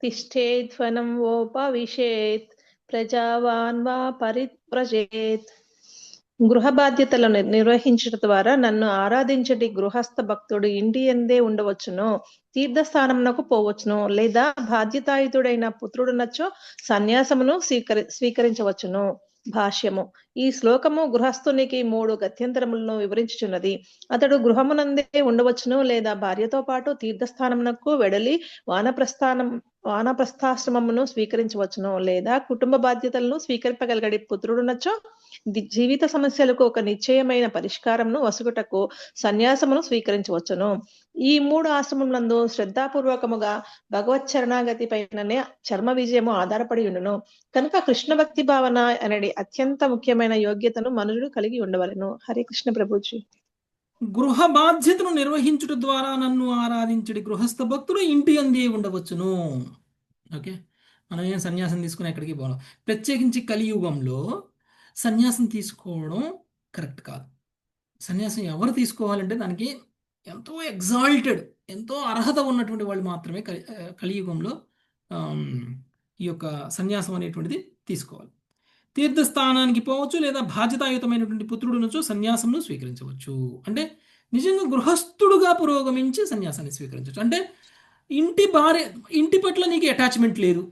తిష్టేధ్వనం వోపవిశేత్ ప్రజావాన్ వా పరివ్రజేత్. గృహ బాధ్యతలను నిర్వహించడం ద్వారా నన్ను ఆరాధించటి గృహస్థ భక్తుడు ఇంటి యందే ఉండవచ్చును, తీర్థస్థానమునకు పోవచ్చును, లేదా బాధ్యతాయుతుడైన పుత్రుడునచ్చో సన్యాసమును స్వీకరించవచ్చును. భాష్యము. ఈ శ్లోకము గృహస్థునికి 3 గత్యంతరములను వివరించుచున్నది. అతడు గృహమునందే ఉండవచ్చును, లేదా భార్యతో పాటు తీర్థస్థానమునకు వెడలి వానప్రస్థాశ్రమమును స్వీకరించవచ్చును, లేదా కుటుంబ బాధ్యతలను స్వీకరింపగలిగడి పుత్రుడునచ్చో జీవిత సమస్యలకు ఒక నిశ్చయమైన పరిష్కారమును వసుగుటకు సన్యాసమును స్వీకరించవచ్చును. ఈ 3 ఆశ్రమములందు శ్రద్ధాపూర్వకముగా భగవత్ చరణాగతి పైననే చర్మ విజయము ఆధారపడి ఉండును. కనుక కృష్ణ భక్తి భావన అనేది అత్యంత ముఖ్యమైన యోగ్యతను మనుషుడు కలిగి ఉండవలెను. హరే కృష్ణ ప్రభుజీ. గృహ బాధ్యతను నిర్వహించుట ద్వారా నన్ను ఆరాధించడి గృహస్థ భక్తుడు ఇంటి అందే ఉండవచ్చును. ఓకే, మనం ఏం సన్యాసం తీసుకుని ఎక్కడికి పోవడం, ప్రత్యేకించి కలియుగంలో సన్యాసం తీసుకోవడం కరెక్ట్ కాదు. సన్యాసం ఎవరు తీసుకోవాలంటే దానికి ఎంతో ఎగ్జాల్టెడ్, ఎంతో అర్హత ఉన్నటువంటి వాళ్ళు మాత్రమే కలియుగంలో ఈ యొక్క సన్యాసం అనేటువంటిది తీసుకోవాలి. తీర్థస్థానానికి పోవచ్చు, లేదా బాధ్యతాయుతమైనటువంటి పుత్రుడు నుంచో సన్యాసంను స్వీకరించవచ్చు. అంటే నిజంగా గృహస్థుడుగా పురోగమించి సన్యాసాన్ని స్వీకరించవచ్చు. అంటే ఇంటి పట్ల నీకు అటాచ్మెంట్ లేదు,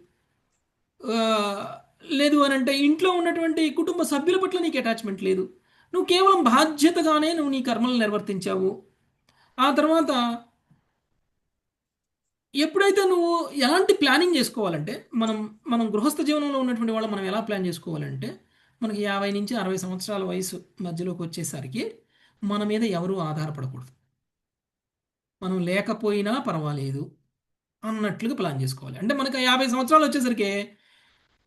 లేదు అని అంటే ఇంట్లో ఉన్నటువంటి కుటుంబ సభ్యుల పట్ల నీకు అటాచ్మెంట్ లేదు, నువ్వు కేవలం బాధ్యతగానే నువ్వు నీ కర్మలను నిర్వర్తించావు. ఆ తర్వాత ఎప్పుడైతే నువ్వు ఎలాంటి ప్లానింగ్ చేసుకోవాలంటే, మనం గృహస్థ జీవనంలో ఉన్నటువంటి వాళ్ళు మనం ఎలా ప్లాన్ చేసుకోవాలంటే, మనకి 50 నుంచి 60 సంవత్సరాల వయసు మధ్యలోకి వచ్చేసరికి మన మీద ఎవరూ ఆధారపడకూడదు, మనం లేకపోయినా పర్వాలేదు అన్నట్లుగా ప్లాన్ చేసుకోవాలి. అంటే మనకి 50 సంవత్సరాలు వచ్చేసరికి,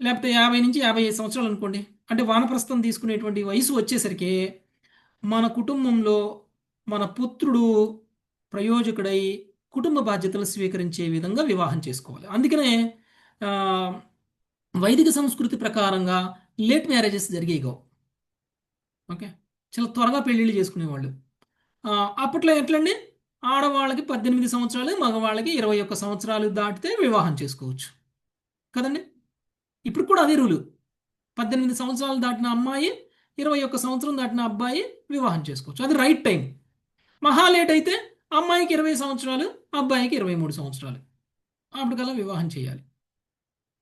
లేకపోతే 50 నుంచి 55 సంవత్సరాలు అనుకోండి, అంటే వానప్రస్థం తీసుకునేటువంటి వయసు వచ్చేసరికి మన కుటుంబంలో మన పుత్రుడు ప్రయోజకుడై కుటుంబ బాధ్యతలు స్వీకరించే విధంగా వివాహం చేసుకోవాలి. అందుకనే వైదిక సంస్కృతి ప్రకారంగా లేట్ మ్యారేజెస్ జరిగేవి. ఓకే, చాలా త్వరగా పెళ్ళిళ్ళు చేసుకునేవాళ్ళు. అప్పట్లో ఎట్లండి, ఆడవాళ్ళకి 18 సంవత్సరాలు, మగవాళ్ళకి 21 సంవత్సరాలు దాటితే వివాహం చేసుకోవచ్చు కదండి. ఇప్పుడు కూడా అదే రూలు, 18 సంవత్సరాలు దాటిన అమ్మాయి 21 సంవత్సరం దాటిన అబ్బాయి వివాహం చేసుకోవచ్చు. అది రైట్ టైం. మహా లేట్ అయితే అమ్మాయికి 20 సంవత్సరాలు, అబ్బాయికి 23 సంవత్సరాలు, అప్పటికల్లా వివాహం చేయాలి.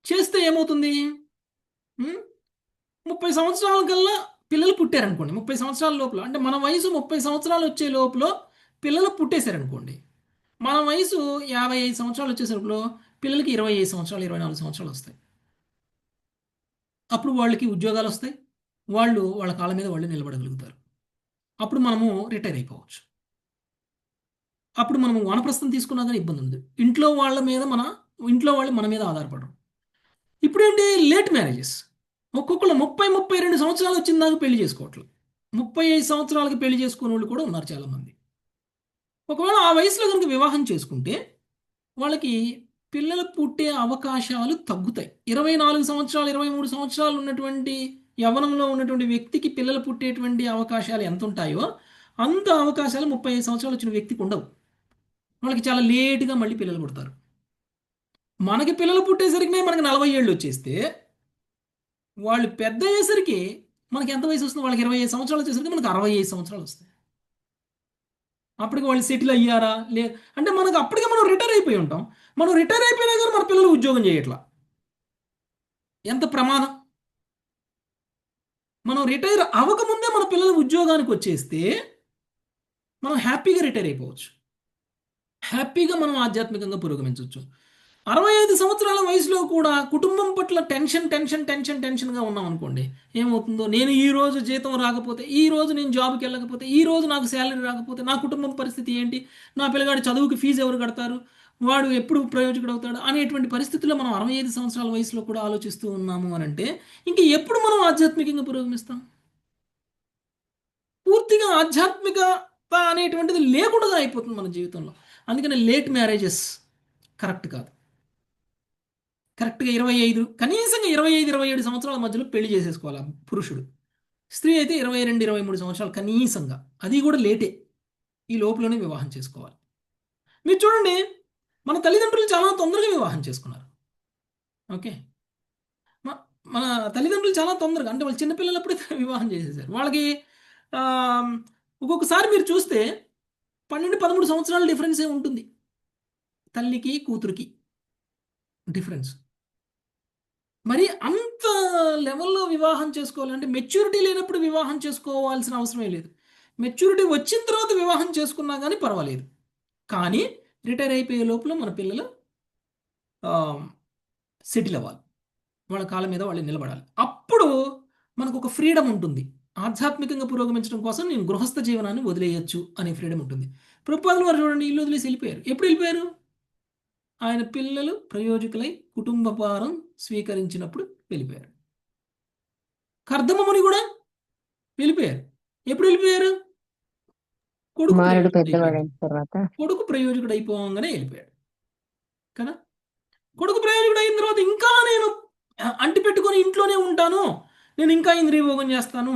చేస్తే ఏమవుతుంది, 30 సంవత్సరాల కల్లా పిల్లలు పుట్టారనుకోండి, 30 సంవత్సరాల లోపల, అంటే మన వయసు 30 సంవత్సరాలు వచ్చే లోపల పిల్లలు పుట్టేశారనుకోండి, మన వయసు 55 సంవత్సరాలు వచ్చేసరిలో పిల్లలకి 25 సంవత్సరాలు, 24 సంవత్సరాలు వస్తాయి. అప్పుడు వాళ్ళకి ఉద్యోగాలు వస్తాయి, వాళ్ళ కాళ్ళ మీద వాళ్ళు నిలబడగలుగుతారు. అప్పుడు మనము రిటైర్ అయిపోవచ్చు. అప్పుడు మనం వానప్రస్థం తీసుకున్నా కానీ ఇబ్బంది ఉండదు. ఇంట్లో వాళ్ళు మన మీద ఆధారపడరు. ఇప్పుడు ఏంటి, లేట్ మ్యారేజెస్. ఒక్కొక్కళ్ళు 30-32 సంవత్సరాలు వచ్చిన దాకా పెళ్లి చేసుకోవట్లేదు. 35 సంవత్సరాలకి పెళ్లి చేసుకునే వాళ్ళు కూడా ఉన్నారు చాలామంది. ఒకవేళ ఆ వయసులో కనుక వివాహం చేసుకుంటే వాళ్ళకి పిల్లలు పుట్టే అవకాశాలు తగ్గుతాయి. 24 సంవత్సరాలు 23 సంవత్సరాలు ఉన్నటువంటి యవ్వనంలో ఉన్నటువంటి వ్యక్తికి పిల్లలు పుట్టేటువంటి అవకాశాలు ఎంత ఉంటాయో అంత అవకాశాలు 35 సంవత్సరాలు వచ్చిన వ్యక్తికి ఉండవు. వాళ్ళకి చాలా లేటుగా మళ్ళీ పిల్లలు పుడతారు. మనకి పిల్లలు పుట్టేసరికి మనకి 40 ఏళ్ళు వచ్చేస్తే వాళ్ళు పెద్ద అయ్యేసరికి మనకి ఎంత వయసు వస్తుంది, వాళ్ళకి 25 సంవత్సరాలు వచ్చేసరికి మనకి 65 సంవత్సరాలు వస్తాయి. అప్పటికి వాళ్ళు సెటిల్ అయ్యారా అంటే మనకు అప్పటికే మనం రిటైర్ అయిపోయి ఉంటాం. మనం రిటైర్ అయిపోయినా కానీ మన పిల్లలు ఉద్యోగం చేయట్లా. ఎంత ప్రమాదం. మనం రిటైర్ అవ్వకముందే మన పిల్లలు ఉద్యోగానికి వచ్చేస్తే మనం హ్యాపీగా రిటైర్ అయిపోవచ్చు. హ్యాపీగా మనం ఆధ్యాత్మికంగా పురోగమించవచ్చు. 65 సంవత్సరాల వయసులో కూడా కుటుంబం పట్ల టెన్షన్గా ఉన్నాం అనుకోండి, ఏమవుతుందో, నేను ఈ రోజు జీతం రాకపోతే, ఈ రోజు నేను జాబ్కి వెళ్ళకపోతే, ఈ రోజు నాకు శాలరీ రాకపోతే నా కుటుంబం పరిస్థితి ఏంటి, నా పిల్లగాడి చదువుకి ఫీజు ఎవరు కడతారు, వాడు ఎప్పుడు ప్రయోజకుడు అవుతాడు అనేటువంటి పరిస్థితుల్లో మనం 65 సంవత్సరాల వయసులో కూడా ఆలోచిస్తూ ఉన్నాము అని అంటే ఇంక ఎప్పుడు మనం ఆధ్యాత్మికంగా పురోగమిస్తాం? పూర్తిగా ఆధ్యాత్మికత అనేటువంటిది లేకుండా అయిపోతుంది మన జీవితంలో. అందుకని లేట్ మ్యారేజెస్ కరెక్ట్ కాదు. కరెక్ట్గా 25, కనీసంగా 25-27 సంవత్సరాల మధ్యలో పెళ్లి చేసేసుకోవాలి పురుషుడు. స్త్రీ అయితే 22-23 సంవత్సరాలు కనీసంగా, అది కూడా లేటే, ఈ లోపలనే వివాహం చేసుకోవాలి. మీరు చూడండి, మన తల్లిదండ్రులు చాలా తొందరగా వివాహం చేసుకున్నారు. ఓకే, మన తల్లిదండ్రులు చాలా తొందరగా, అంటే వాళ్ళు చిన్నపిల్లలప్పుడే వివాహం చేసేసారు. వాళ్ళకి ఒక్కొక్కసారి మీరు చూస్తే 12-13 సంవత్సరాల డిఫరెన్సే ఉంటుంది తల్లికి కూతురికి డిఫరెన్స్. మరి అంత లెవెల్లో వివాహం చేసుకోవాలంటే మెచ్యూరిటీ లేనప్పుడు వివాహం చేసుకోవాల్సిన అవసరమే లేదు. మెచ్యూరిటీ వచ్చిన తర్వాత వివాహం చేసుకున్నా కానీ పర్వాలేదు. కానీ రిటైర్ అయిపోయే లోపల మన పిల్లలు సెటిల్ అవ్వాలి, వాళ్ళ కాళ్ళ మీద వాళ్ళు నిలబడాలి. అప్పుడు మనకు ఒక ఫ్రీడమ్ ఉంటుంది. ఆధ్యాత్మికంగా పురోగమించడం కోసం నేను గృహస్థ జీవనాన్ని వదిలేయచ్చు అనే ఫ్రీడమ్ ఉంటుంది. ప్రభుపాదులు వారు చూడండి, ఇల్లు వదిలేసి వెళ్ళిపోయారు. ఎప్పుడు వెళ్ళిపోయారు? ఆయన పిల్లలు ప్రయోజకులై కుటుంబ భారం స్వీకరించినప్పుడు వెళ్ళిపోయారు. కర్దమముని కూడా వెళ్ళిపోయారు. ఎప్పుడు వెళ్ళిపోయారు? కొడుకు ప్రయోజకుడు అయిపోగానే వెళ్ళిపోయాడు కదా. కొడుకు ప్రయోజకుడు అయిన తర్వాత ఇంకా నేను అంటి పెట్టుకొని ఇంట్లోనే ఉంటాను, నేను ఇంకా ఇంద్రియభోగం చేస్తాను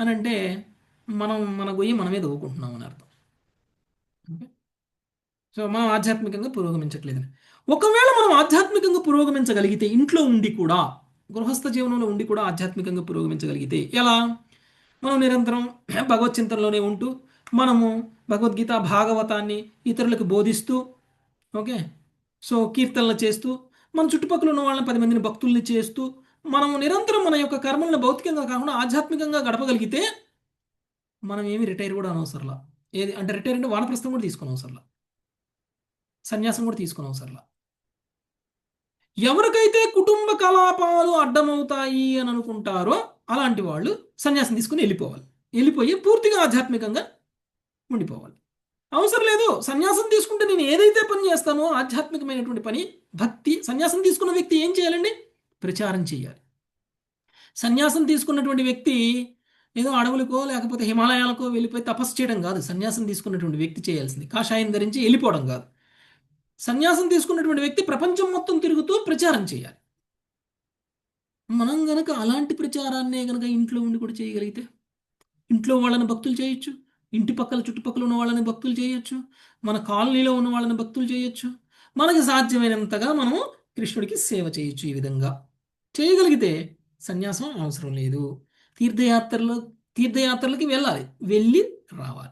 అని అంటే మన గొయ్యి మనమే దవ్వుకుంటున్నాం అని అర్థం. ఓకే, సో మనం ఆధ్యాత్మికంగా పురోగమించట్లేదని. ఒకవేళ మనం ఆధ్యాత్మికంగా పురోగమించగలిగితే, ఇంట్లో ఉండి కూడా, గృహస్థ జీవనంలో ఉండి కూడా ఆధ్యాత్మికంగా పురోగమించగలిగితే ఎలా? మనం నిరంతరం భగవత్ చింతనలోనే ఉంటూ మనము భగవద్గీత భాగవతాన్ని ఇతరులకు బోధిస్తూ, ఓకే, సో కీర్తనలు చేస్తూ, మన చుట్టుపక్కల ఉన్న వాళ్ళని 10 మందిని భక్తుల్ని చేస్తూ, మనము నిరంతరం మన యొక్క కర్మలను భౌతికంగా కాకుండా ఆధ్యాత్మికంగా గడపగలిగితే మనం ఏమి రిటైర్ కూడా అనవసరంలా. ఏది అంటే రిటైర్ అంటే వానప్రస్థం కూడా తీసుకుని అవసరంలా, సన్యాసం కూడా తీసుకుని అవసరంలా. ఎవరికైతే కుటుంబ కలాపాలు అడ్డమవుతాయి అని అనుకుంటారో అలాంటి వాళ్ళు సన్యాసం తీసుకుని వెళ్ళిపోయి పూర్తిగా ఆధ్యాత్మికంగా ఉండిపోవాలి. అవసరం లేదు, సన్యాసం తీసుకుంటే నేను ఏదైతే పని చేస్తానో ఆధ్యాత్మికమైనటువంటి పని, భక్తి. సన్యాసం తీసుకున్న వ్యక్తి ఏం చేయాలండి? ప్రచారం చేయాలి. సన్యాసం తీసుకున్నటువంటి వ్యక్తి ఏదో అడవులకో లేకపోతే హిమాలయాలకో వెళ్ళిపోయి తపస్సు చేయడం కాదు సన్యాసం తీసుకున్నటువంటి వ్యక్తి చేయాల్సింది. కాషాయం ధరించి వెళ్ళిపోవడం కాదు. సన్యాసం తీసుకున్నటువంటి వ్యక్తి ప్రపంచం మొత్తం తిరుగుతూ ప్రచారం చేయాలి. మనం గనక అలాంటి ప్రచారాన్నే గనక ఇంట్లో ఉండి కూడా చేయగలిగితే, ఇంట్లో వాళ్ళని భక్తులు చేయొచ్చు, ఇంటి పక్కల చుట్టుపక్కల ఉన్న వాళ్ళని భక్తులు చేయొచ్చు, మన కాలనీలో ఉన్న వాళ్ళని భక్తులు చేయొచ్చు, మనకి సాధ్యమైనంతగా మనము కృష్ణుడికి సేవ చేయొచ్చు. ఈ విధంగా చేయగలిగితే సన్యాసం అవసరం లేదు. తీర్థయాత్రలకి వెళ్ళి రావాలి.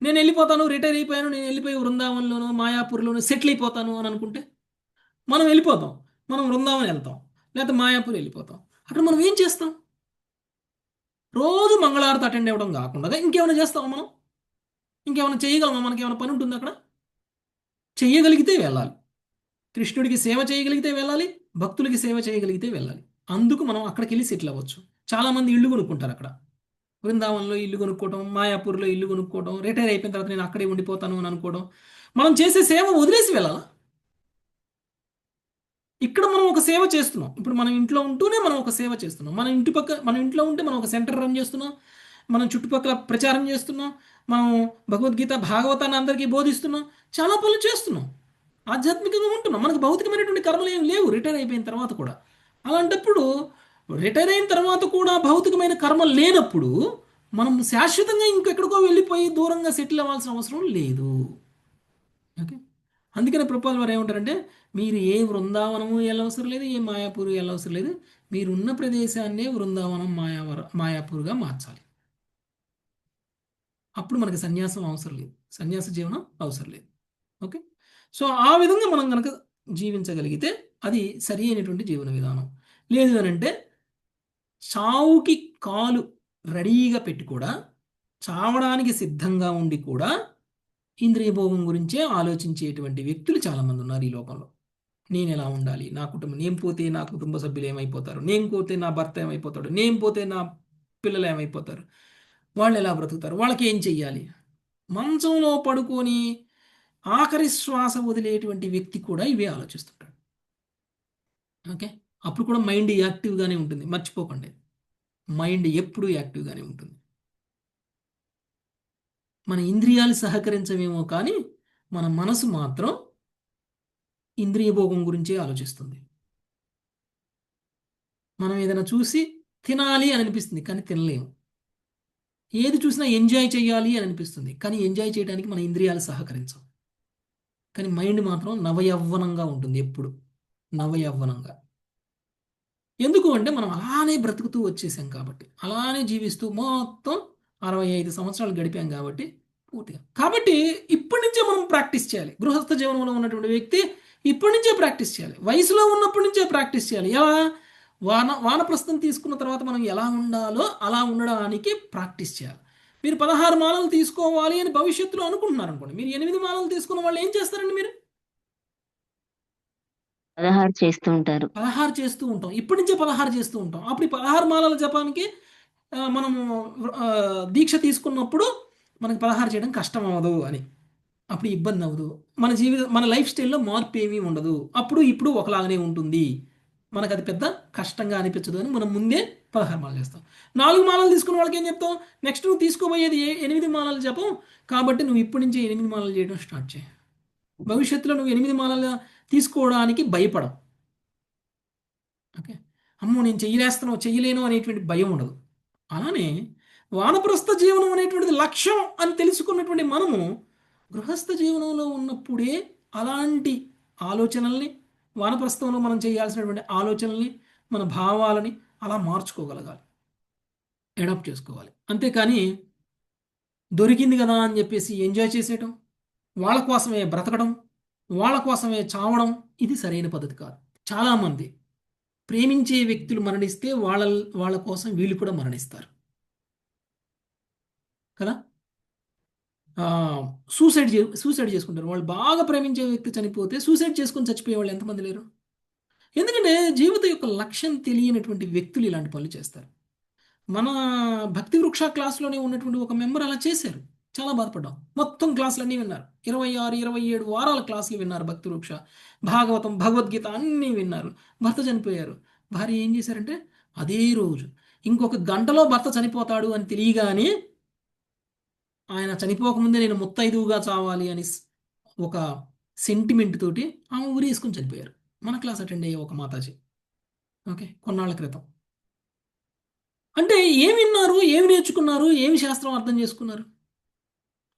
నేను వెళ్ళిపోతాను, రిటైర్ అయిపోయాను, నేను వెళ్ళిపోయి వృందావనంలోనో మాయాపూర్లోనో సెటిల్ అయిపోతాను అని అనుకుంటే మనం వెళ్ళిపోతాం. మనం వృందావనం వెళ్తాం, లేకపోతే మాయాపూర్ వెళ్ళిపోతాం. అక్కడ మనం ఏం చేస్తాం? రోజు మంగళారతి అటెండ్ అవ్వడం కాకుండా ఇంకేమైనా చేస్తామా? మనం ఇంకేమైనా చేయగలమా? మనకేమైనా పని ఉంటుంది అక్కడ? చెయ్యగలిగితే వెళ్ళాలి. కృష్ణుడికి సేవ చేయగలిగితే వెళ్ళాలి, భక్తులకి సేవ చేయగలిగితే వెళ్ళాలి. అందుకు మనం అక్కడికి వెళ్ళి సెటిల్ అవ్వచ్చు. చాలామంది ఇళ్ళు కొనుక్కుంటారు అక్కడ. బృందావనంలో ఇల్లు కొనుక్కోవడం, మాయాపూర్లో ఇల్లు కొనుక్కోవడం, రిటైర్ అయిపోయిన తర్వాత నేను అక్కడే ఉండిపోతాను అని అనుకోవడం. మనం చేసే సేవ వదిలేసి వెళ్ళాలా? ఇక్కడ మనం ఒక సేవ చేస్తున్నాం. ఇప్పుడు మనం ఇంట్లో ఉంటూనే మనం ఒక సేవ చేస్తున్నాం. మన ఇంట్లో ఉంటే మనం ఒక సెంటర్ రన్ చేస్తున్నాం. మనం చుట్టుపక్కల ప్రచారం చేస్తున్నాం. మనం భగవద్గీత భాగవతాన్ని అందరికీ బోధిస్తున్నాం. చాలా పనులు చేస్తున్నాం. ఆధ్యాత్మికంగా ఉంటున్నాం. మనకు భౌతికమైనటువంటి కర్మలు ఏం లేవు రిటైర్ అయిపోయిన తర్వాత కూడా. అలాంటప్పుడు రిటైర్ అయిన తర్వాత కూడా భౌతికమైన కర్మలు లేనప్పుడు మనం శాశ్వతంగా ఇంకెక్కడికో వెళ్ళిపోయి దూరంగా సెటిల్ అవ్వాల్సిన అవసరం లేదు. ఓకే, అందుకనే ప్రభుపాదుల వారు ఏమంటారంటే, మీరు ఏ బృందావనము వెళ్ళవసరం లేదు, ఏ మాయాపూర్ వెళ్ళవసరం లేదు, మీరున్న ప్రదేశాన్నే బృందావనం మాయాపూర్గా మార్చాలి. అప్పుడు మనకి సన్యాసం అవసరం లేదు, సన్యాస జీవనం అవసరం లేదు. ఓకే, సో ఆ విధంగా మనం కనుక జీవించగలిగితే అది సరి అయినటువంటి జీవన విధానం. లేదు అని అంటే చావుకి కాలు రెడీగా పెట్టి కూడా, చావడానికి సిద్ధంగా ఉండి కూడా ఇంద్రియ భోగం గురించే ఆలోచించేటువంటి వ్యక్తులు చాలామంది ఉన్నారు ఈ లోకంలో. నేను ఎలా ఉండాలి, నా కుటుంబం, నేను పోతే నా కుటుంబ సభ్యులు ఏమైపోతారు, నేను పోతే నా భర్త ఏమైపోతాడు, నేను పోతే నా పిల్లలు ఏమైపోతారు, వాళ్ళు ఎలా బ్రతుకుతారు, వాళ్ళకి ఏం చెయ్యాలి. మంచంలో పడుకొని ఆఖరి శ్వాస వదిలేటువంటి వ్యక్తి కూడా ఇవే ఆలోచిస్తుంటాడు. ఓకే, అప్పుడు కూడా మైండ్ యాక్టివ్గానే ఉంటుంది. మర్చిపోకండి, మైండ్ ఎప్పుడూ యాక్టివ్గానే ఉంటుంది. మన ఇంద్రియాలు సహకరించవేమో కానీ మన మనసు మాత్రం ఇంద్రియ భోగం గురించే ఆలోచిస్తుంది. మనం ఏదైనా చూసి తినాలి అని అనిపిస్తుంది కానీ తినలేము. ఏది చూసినా ఎంజాయ్ చేయాలి అని అనిపిస్తుంది కానీ ఎంజాయ్ చేయడానికి మన ఇంద్రియాలు సహకరించవు. కానీ మైండ్ మాత్రం నవయవ్వనంగా ఉంటుంది, ఎప్పుడు నవయవ్వనంగా. ఎందుకు అంటే మనం అలానే బ్రతుకుతూ వచ్చేసాం కాబట్టి, అలానే జీవిస్తూ మొత్తం 65 సంవత్సరాలు గడిపాం కాబట్టి పూర్తిగా. కాబట్టి ఇప్పటి నుంచే మనం ప్రాక్టీస్ చేయాలి. గృహస్థ జీవనంలో ఉన్నటువంటి వ్యక్తి ఇప్పటి నుంచే ప్రాక్టీస్ చేయాలి. వయసులో ఉన్నప్పటి నుంచే ప్రాక్టీస్ చేయాలి. ఎలా? వానప్రస్థం తీసుకున్న తర్వాత మనం ఎలా ఉండాలో అలా ఉండడానికి ప్రాక్టీస్ చేయాలి. మీరు 16 మాలలు తీసుకోవాలి అని భవిష్యత్తులో అనుకుంటున్నారు అనుకోండి, మీరు 8 మాలలు తీసుకున్న వాళ్ళు ఏం చేస్తారండి? మీరు 16 చేస్తూ ఉంటారు. 16 చేస్తూ ఉంటాం. ఇప్పటి నుంచే 16 చేస్తూ ఉంటాం. అప్పుడు ఈ 16 మాలల జపానికి మనము దీక్ష తీసుకున్నప్పుడు మనకి 16 చేయడం కష్టం అవ్వదు అని, అప్పుడు ఇబ్బంది అవ్వదు. మన లైఫ్ స్టైల్లో మార్పు ఏమీ ఉండదు. అప్పుడు ఇప్పుడు ఒకలాగానే ఉంటుంది. మనకు అది పెద్ద కష్టంగా అనిపించదు అని మనం ముందే 16 మాలలు చేస్తాం. 4 మాలలు తీసుకున్న వాళ్ళకి ఏం చెప్తాం? నెక్స్ట్ నువ్వు తీసుకోబోయేది 8 మాలలు జపం కాబట్టి నువ్వు ఇప్పటి నుంచే 8 మాలలు చేయడం స్టార్ట్ చేయి. భవిష్యత్తులో నువ్వు 8 మాలలు తీసుకోవడానికి భయపడవు. ఓకే, అమ్మో నేను చెయ్యలేను అనేటువంటి భయం ఉండదు. అలానే వానప్రస్థ జీవనం అనేటువంటిది లక్ష్యం అని తెలుసుకున్నటువంటి మనము గృహస్థ జీవనంలో ఉన్నప్పుడే అలాంటి ఆలోచనల్ని, వానప్రస్థంలో మనం చేయాల్సినటువంటి ఆలోచనల్ని, మన భావాలని అలా మార్చుకోగలగాలి, అడాప్ట్ చేసుకోవాలి. అంతేకాని దొరికింది కదా అని చెప్పేసి ఎంజాయ్ చేసేయటం, వాళ్ళ కోసమే బ్రతకడం, వాళ్ళ కోసమే చావడం, ఇది సరైన పద్ధతి కాదు. చాలామంది ప్రేమించే వ్యక్తులు మరణిస్తే వాళ్ళ కోసం వీళ్ళు కూడా మరణిస్తారు కదా. సూసైడ్ చేసుకుంటారు. వాళ్ళు బాగా ప్రేమించే వ్యక్తి చనిపోతే సూసైడ్ చేసుకొని చచ్చిపోయే వాళ్ళు ఎంతమంది లేరు? ఎందుకంటే జీవితం యొక్క లక్ష్యం తెలియనటువంటి వ్యక్తులు ఇలాంటి పనులు చేస్తారు. మన భక్తి వృక్ష క్లాస్లోనే ఉన్నటువంటి ఒక మెంబర్ అలా చేశారు. చాలా బాధపడ్డాం. మొత్తం క్లాసులు అన్నీ విన్నారు. 26, 27 వారాల క్లాసులు విన్నారు. భక్తి వృక్ష, భాగవతం, భగవద్గీత అన్నీ విన్నారు. భర్త చనిపోయారు. భార్య ఏం చేశారంటే అదే రోజు ఇంకొక గంటలో భర్త చనిపోతాడు అని తెలియగానే ఆయన చనిపోకముందే నేను ముత్తైదువుగా చావాలి అని ఒక సెంటిమెంట్ తోటి ఆమె ఊరేసుకొని చనిపోయారు. మన క్లాస్ అటెండ్ అయ్యే ఒక మాతాజీ. ఓకే, కొన్నాళ్ళ క్రితం. అంటే ఏమి విన్నారు, ఏమి నేర్చుకున్నారు, ఏమి శాస్త్రం అర్థం చేసుకున్నారు?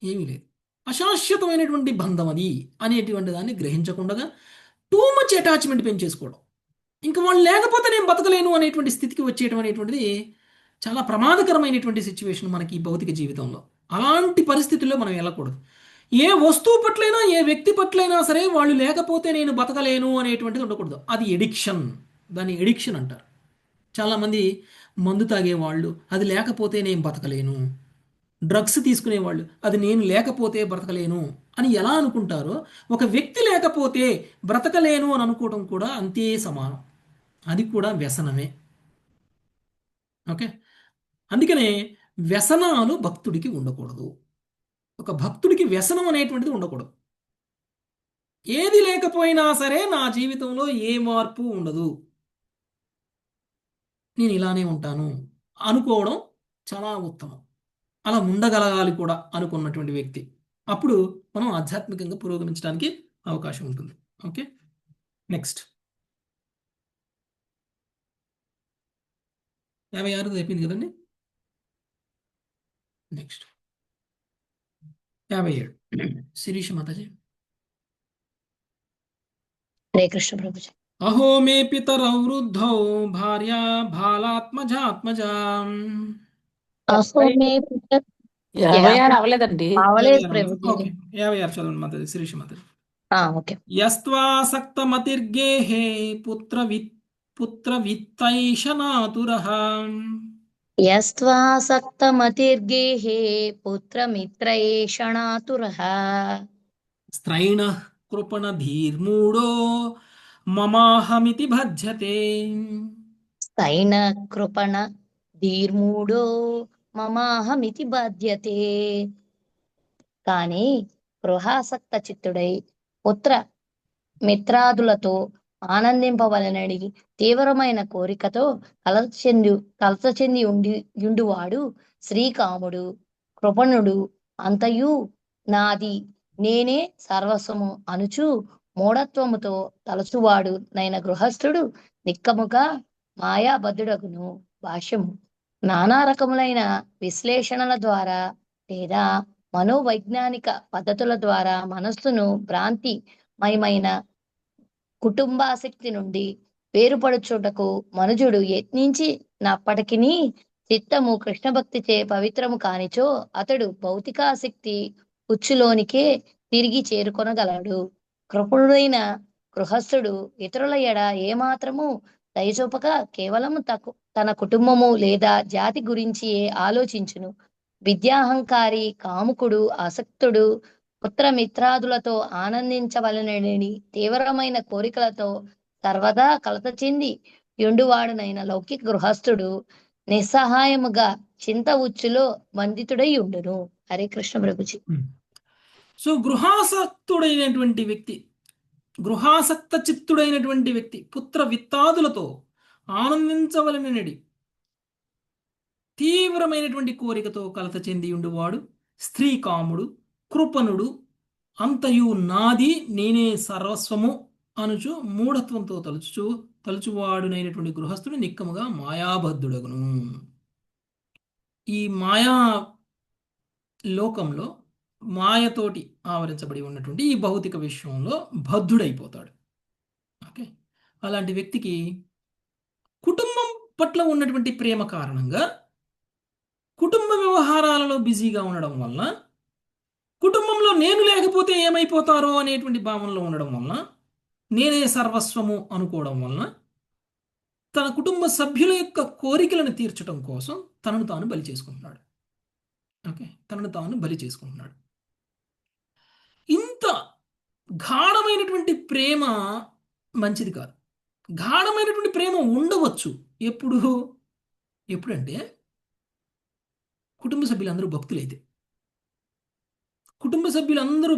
ఏమీ లేదు. అశాశ్వతమైనటువంటి బంధం అది అనేటువంటి దాన్ని గ్రహించకుండా టూ మచ్ అటాచ్మెంట్ పెంచేసుకోవడం, ఇంకా వాళ్ళు లేకపోతే నేను బతకలేను అనేటువంటి స్థితికి వచ్చేయడం అనేటువంటిది చాలా ప్రమాదకరమైనటువంటి సిచ్యువేషన్ మనకి ఈ భౌతిక జీవితంలో. అలాంటి పరిస్థితుల్లో మనం వెళ్ళకూడదు. ఏ వస్తువు పట్లైనా, ఏ వ్యక్తి పట్లైనా సరే వాళ్ళు లేకపోతే నేను బతకలేను అనేటువంటిది ఉండకూడదు. అది ఎడిక్షన్, దాన్ని ఎడిక్షన్ అంటారు. చాలామంది మందు తాగేవాళ్ళు అది లేకపోతే నేను బతకలేను, డ్రగ్స్ తీసుకునేవాళ్ళు అది నేను లేకపోతే బ్రతకలేను అని ఎలా అనుకుంటారో, ఒక వ్యక్తి లేకపోతే బ్రతకలేను అని అనుకోవడం కూడా అంతే సమానం. అది కూడా వ్యసనమే. ఓకే, అందుకనే వ్యసనాలు భక్తుడికి ఉండకూడదు. ఒక భక్తుడికి వ్యసనం అనేటువంటిది ఉండకూడదు. ఏది లేకపోయినా సరే నా జీవితంలో ఏ మార్పు ఉండదు, నేను ఇలానే ఉంటాను అనుకోవడం చాలా ఉత్తమం. అలా ఉండగలగాలి కూడా అనుకున్నటువంటి వ్యక్తి. అప్పుడు మనం ఆధ్యాత్మికంగా పురోగమించడానికి అవకాశం ఉంటుంది. ఓకే, నెక్స్ట్ 56 అయిపోయింది కదండి. నెక్స్ట్ 57 శిరీష మాతాజీ. హరే కృష్ణ ప్రభుజీ. అహో మే పితరౌ వృద్ధౌ భార్యా బాలాత్మజాత్మజా. అహో మే పుత్ర 56 అవ్వలేదండి. అవలేదు ప్రభుజీ. ఓకే, 56 చదవండి మాతాజీ, శిరీష మాతాజీ. ఓకే. యస్త్వాసక్తమతిర్గేహే పుత్రవిత్తైషనాతురః. యస్త్వాసక్తమతిర్గేహే పుత్రమిత్రయేషణాతురః. స్త్రైణః కృపణధీర్మూఢో మమాహమితి భజ్యతే. స్తైన కృపణ ధీర్మూఢో మమాహమితి బాధ్యతే. కాని గృహాసక్త చిత్తుడై పుత్ర మిత్రాదులతో ఆనందింపవలనని తీవ్రమైన కోరికతో కలత చెంది యుండువాడు శ్రీకాముడు, కృపణుడు, అంతయు నాది, నేనే సర్వస్వము అనుచు మూఢత్వముతో తలచువాడు నైన గృహస్థుడు నిక్కముగా మాయాబద్ధుడగును. భాష్యము: నానా రకములైన విశ్లేషణల ద్వారా లేదా మనోవైజ్ఞానిక పద్ధతుల ద్వారా మనస్సును భ్రాంతిమయమైన కుటుంబాసక్తి నుండి వేరుపడుచుటకు మనుజుడు యత్నించినప్పటికీ చిత్తము కృష్ణ భక్తిచే పవిత్రము కానిచో అతడు భౌతికాసక్తి ఉచ్చులోనికే తిరిగి చేరుకొనగలడు. కృపణుడైన గృహస్థుడు ఇతరుల ఎడ ఏమాత్రము దయచూపక కేవలము తన కుటుంబము లేదా జాతి గురించి ఆలోచించును. విద్యాహంకారి, కాముకుడు, ఆసక్తుడు పుత్రమిత్రాదులతో ఆనందించవలనని తీవ్రమైన కోరికలతో సర్వదా కలత చెంది యుండువాడునైన లౌకిక గృహస్థుడు నిస్సహాయముగా చింత ఉచ్చులో బంధితుడై ఉండును. హరే కృష్ణ ప్రభుజీ. సో గృహాసక్తుడైనటువంటి వ్యక్తి, గృహాసక్త చిత్తుడైనటువంటి వ్యక్తి పుత్ర విత్తాదులతో ఆనందించవలనని తీవ్రమైనటువంటి కోరికతో కలత చెంది ఉండువాడు స్త్రీ కాముడు, కృపణుడు, అంతయు నాది, నేనే సర్వస్వము అనుచు మూఢత్వంతో తలుచువాడునైనటువంటి గృహస్థుడు నిక్కముగా మాయాబద్ధుడగును. ఈ మాయా లోకంలో మాయతోటి ఆవరించబడి ఉన్నటువంటి ఈ భౌతిక విశ్వంలో బద్ధుడైపోతాడు. ఓకే, అలాంటి వ్యక్తికి కుటుంబం పట్ల ఉన్నటువంటి ప్రేమ కారణంగా కుటుంబ వ్యవహారాలలో బిజీగా ఉండడం వల్ల, కుటుంబంలో నేను లేకపోతే ఏమైపోతారో అనేటువంటి భావనలో ఉండడం వల్ల, నేనే సర్వస్వము అనుకోవడం వల్ల తన కుటుంబ సభ్యుల యొక్క కోరికలను తీర్చడం కోసం తనను తాను బలి చేసుకుంటున్నాడు. ఓకే, తనను తాను బలి చేసుకుంటున్నాడు. ఇంత గాఢమైనటువంటి ప్రేమ మంచిది కాదు. గాఢమైనటువంటి ప్రేమ ఉండవచ్చు ఎప్పుడంటే కుటుంబ సభ్యులందరూ